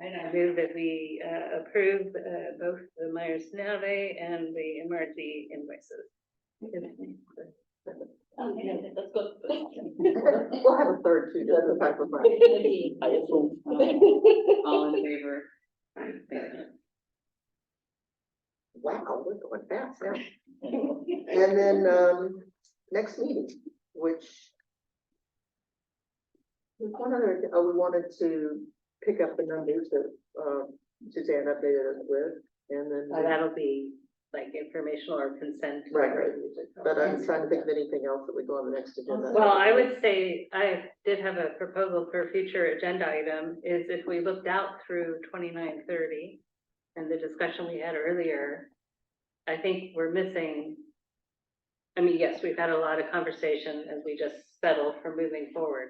I move that we approve both the Myers Nave and the MRG invoices. Okay, let's go. We'll have a third too, just to type of. I approve. All in favor? Thank you. Wow, we're going fast now. And then, next meeting, which. There's one other, we wanted to pick up the numbers that, Suzanne updated us with, and then. That'll be like informational or consent. Right, but I'm trying to think of anything else that would go on the next agenda. Well, I would say I did have a proposal for a future agenda item is if we looked out through 2930 and the discussion we had earlier, I think we're missing. I mean, yes, we've had a lot of conversation as we just settle for moving forward.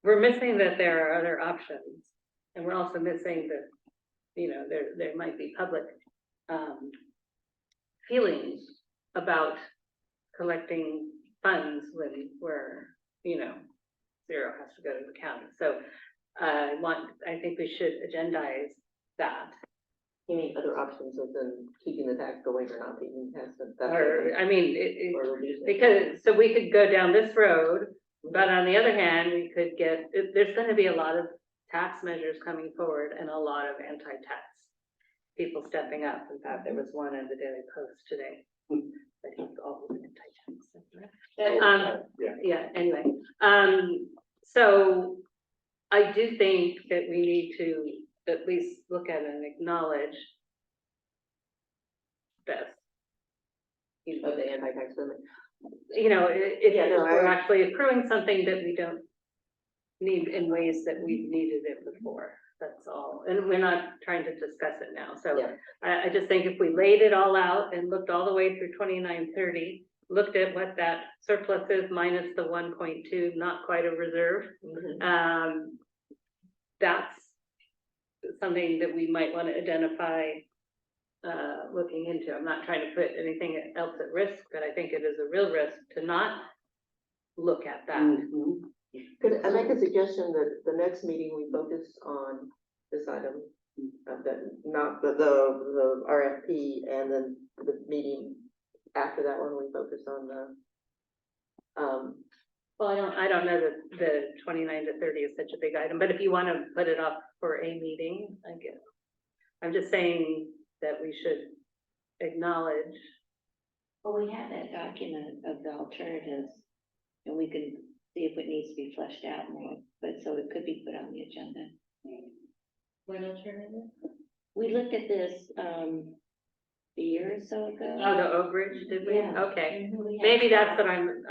We're missing that there are other options, and we're also missing that, you know, there might be public feelings about collecting funds when we're, you know, zero has to go to the county. So I think we should agendize that. You mean other options other than keeping the tax going or not keeping the tax? Or, I mean, Or reducing it. because, so we could go down this road, but on the other hand, we could get, there's gonna be a lot of tax measures coming forward and a lot of anti-tax people stepping up. In fact, there was one in the Daily Post today. I think all was anti-tax. Yeah, anyway, so I do think that we need to at least look at and acknowledge this. You know, Of the anti-tax limit. you know, if Yeah, no, we're I- actually accruing something that we don't need in ways that we've needed it before, that's all. And we're not trying to discuss it now, so Yeah. I just think if we laid it all out and looked all the way through 2930, looked at what that surplus is minus the 1.2, not quite a reserve, that's something that we might want to identify looking into. I'm not trying to put anything else at risk, but I think it is a real risk to not look at that. Could I make a suggestion that the next meeting we focus on this item? That not the RFP, and then the meeting after that one, we focus on the. Well, I don't know that the 29 to 30 is such a big item, but if you want to put it up for a meeting, I guess. I'm just saying that we should acknowledge. Well, we have that document of the alternatives, and we can see if it needs to be fleshed out more, but so it could be put on the agenda. What alternative? We looked at this, a year or so ago. Oh, the overage, did we? Yeah. Okay, Mhm, we had- maybe that's what I'm,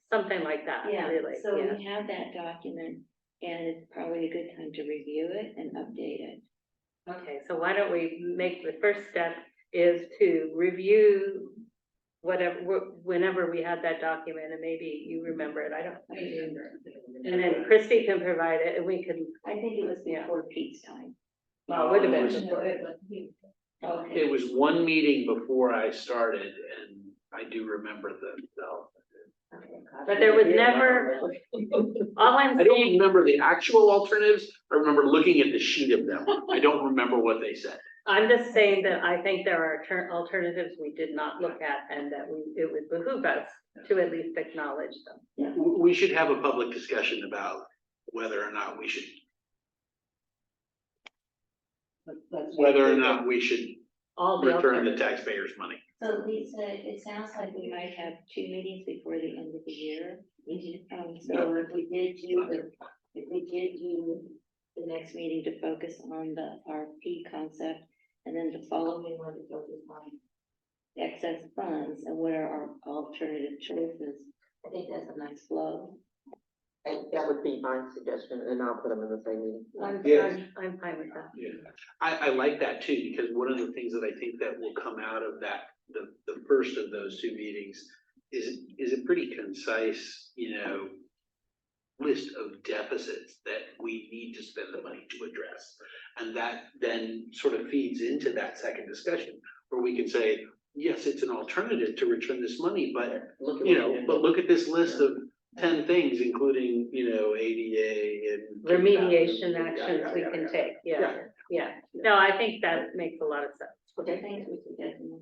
something like that, Yeah, really, so yeah. we have that document, and it's probably a good time to review it and update it. Okay, so why don't we make the first step is to review whatever, whenever we had that document, and maybe you remember it, I don't. And then Christie can provide it, and we can, I think it was Yeah. before Pete's time. well, it would have it been was- before. Okay. It was one meeting before I started, and I do remember But there was never, all I'm I don't saying, remember the actual alternatives, I remember looking at the sheet of them, I don't remember what they said. I'm just saying that I think there are alternatives we did not look at, and that it would behoove us to at least acknowledge them. We should have a public discussion about whether or not we should, whether or not we should All the return the alternatives. taxpayers' money. So Lisa, it sounds like we might have 2 meetings before the end of the year. So if we did do the next meeting to focus on the RP concept, and then the following one to focus on excess funds and what are our alternative choices, I think that's a nice flow. And that would be my suggestion, and I'll put them in the same meeting. I'm fine with that. Yeah, I like that too, because one of the things that I think that will come out of that, the first of those 2 meetings is a pretty concise, list of deficits that we need to spend the money to address. And that then sort of feeds into that second discussion, where we can say, yes, it's an alternative to return this money, but, look at this list of 10 things, including, ADA and. Remediation actions we can take, yeah. No, I think that makes a lot of sense. Okay, thanks for suggesting.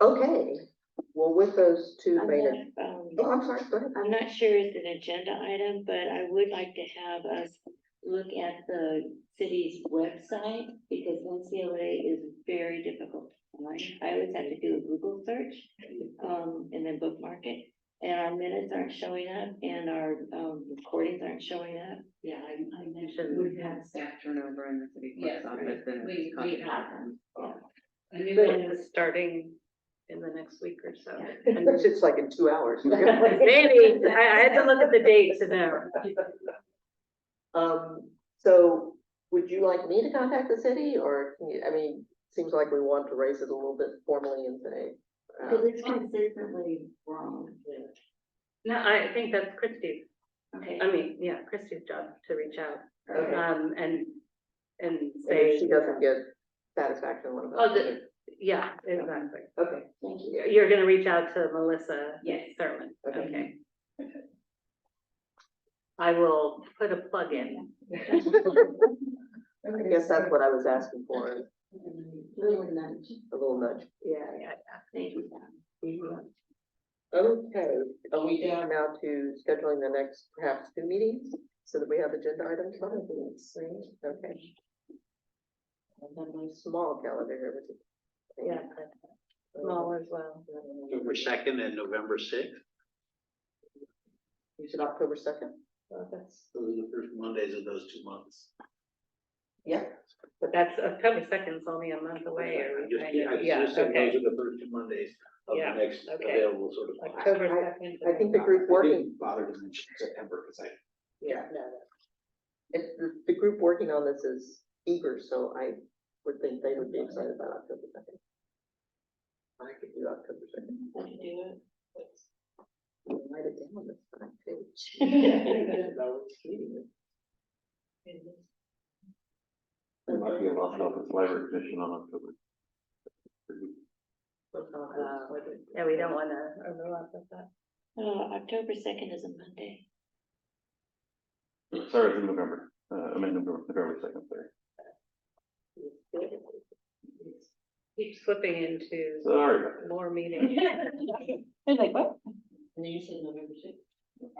Okay, well, with those 2 I'm main, not, I'm sorry, go ahead. I'm not sure it's an agenda item, but I would like to have us look at the city's website, because NCLA is very difficult to find. I always have to do a Google search, and then bookmark it. And our minutes aren't showing up, and our, recordings aren't showing up. Yeah, I mentioned we've had staff turnover in the city clerk's office and. We have. Yeah. A new one is starting in the next week or so. And It's like in 2 hours. maybe, I had to look at the dates in there. So would you like me to contact the city, or can you, seems like we want to raise it a little bit formally and say. Because it's consistently wrong. No, I think that's Christie's, Okay. Christie's job to reach out, Okay. and And say. if she doesn't get satisfaction, what about? Yeah, exactly. Okay. Thank you. You're gonna reach out to Melissa Yes. Thurman, Okay. okay? I will put a plug in. I guess that's what I was asking for, Little nudge. a little nudge. Yeah. Thank you, Tom. Okay, are we down now to scheduling the next perhaps 2 meetings, so that we have agenda items on it? Okay. I have my small calendar here with you. Yeah, small as well. October 2nd and November 6th, You said October 2nd? those are the first Mondays of those 2 months. Yeah. But that's, October 2nd is only a month away, or, I just yeah, said okay. those are the first 2 Mondays of the Yeah, next okay. available sort of. October 2nd. I think the group working, Didn't bother to mention September, because it's the group working on this is eager, so I would think they would be excited about October 2nd. I could do October 2nd. Would you do it? Write it down this time too. There might be a lost office library edition on October. Yeah, we don't wanna overlap with that. October 2nd is a Monday. Sorry, it's in November, November 2nd, sorry. Keep slipping into Sorry about that. more meetings. I was like, what? And then you said November 6th.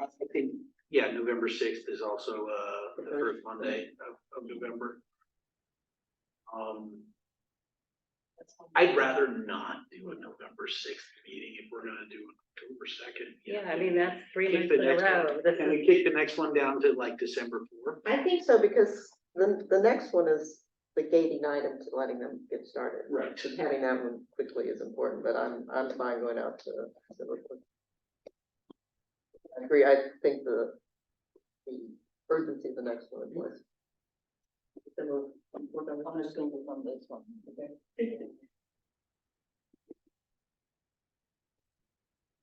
I think, yeah, November 6th is also, the first Monday of November. I'd rather not do a November 6th meeting if we're gonna do October 2nd. Yeah, I mean, that's 3 Kick months the in a next row. one- This Can we is, kick the next one down to like December 4th? I think so, because the next one is the gating item to letting them get started. Right. Having that one quickly is important, but I'm fine going out to December 4th. I agree, I think the urgency of the next one was. So I'm just going to work on this one, okay?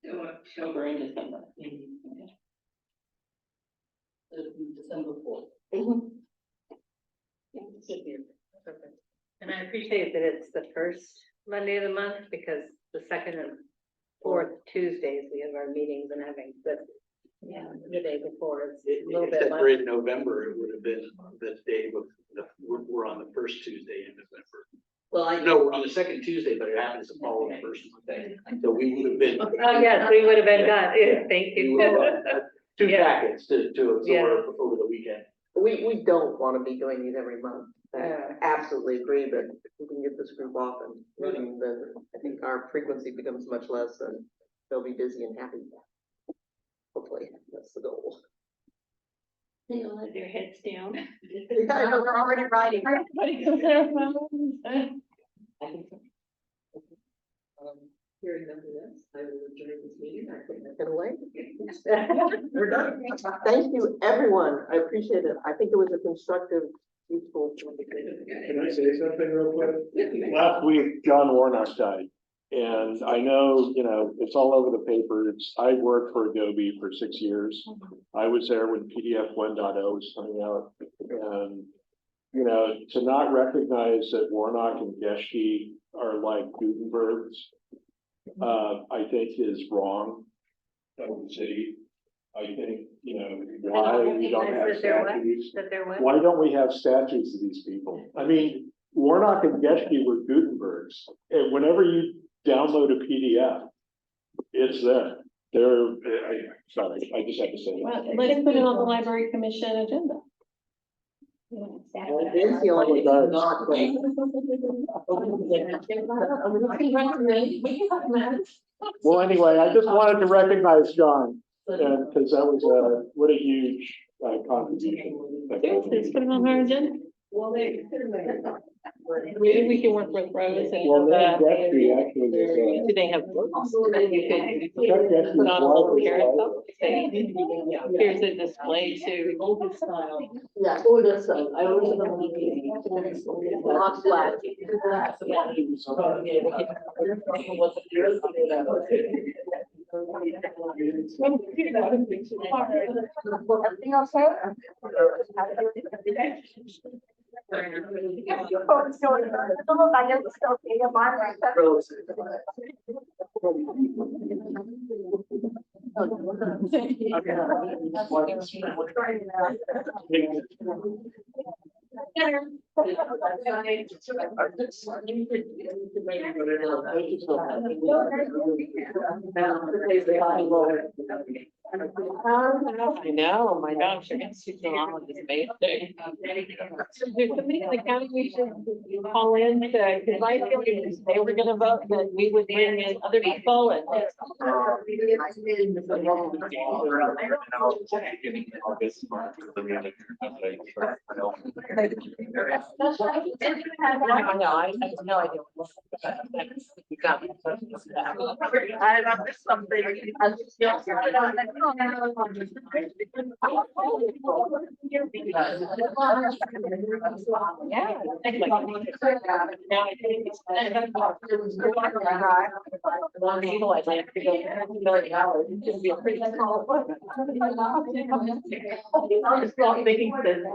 October and December. December 4th. and I appreciate that it's the first Monday of the month, because the second and fourth Tuesdays, we have our meetings and having the day before, it's a little bit Except less. for in November, it would have been the day of we're on the first Tuesday in November. Well, No, we're on the second Tuesday, but it happens to fall on the first Monday, so we would have been. Oh, yes, we would have been done, yeah, thank We you. would have had two Yeah. packets to absorb over the weekend. We don't wanna be doing these every month. I absolutely agree, but if we can get this group off and running, then I think our frequency becomes much less and they'll be busy and happy. Hopefully, that's the goal. They all have their heads down. I know, we're already writing. Everybody goes there. Hearing none of this, I will adjourn this meeting. I think Get away. We're done. Thank you, everyone. I appreciate it. I think it was a constructive, useful. Can I say something real quick? Last week, John Warnock died. And I know, you know, it's all over the paper. I worked for Adobe for 6 years. I was there when PDF 1.0 was coming out. And, you know, to not recognize that Warnock and Geschke are like Gutenbergs, I think is wrong of the city. I think, you know, why we don't have That they're what? statues. That they're what? Why don't we have statues of these people? I mean, Warnock and Geschke were Gutenbergs, and whenever you download a PDF, it's there. Sorry, I just had to say Well, that. let's put it on the library commission agenda. It's the only thing that's not great. Well, anyway, I just wanted to recognize John, because that was what a huge contribution. Let's put it on our agenda. Maybe we can work with Rose and. Well, then Geschke actually was, Do they have? You could Chuck Geschke's put on a little wife was carousel, say, here's a display to. Yeah, oh, that's, I always remember. Not flat. Everything okay? Your phone's still, I guess it's still okay, your mind, right? I know, my gosh, you're gonna see along with this basic. There's somebody in the county we should call in to, because I feel like they were gonna vote that we would bring in other people and. I know, I have no idea. You got me. I remember something. Yeah. Now I think it's. One people I'd like to go $30, it'd just be a pretty small. I'm just not making sense.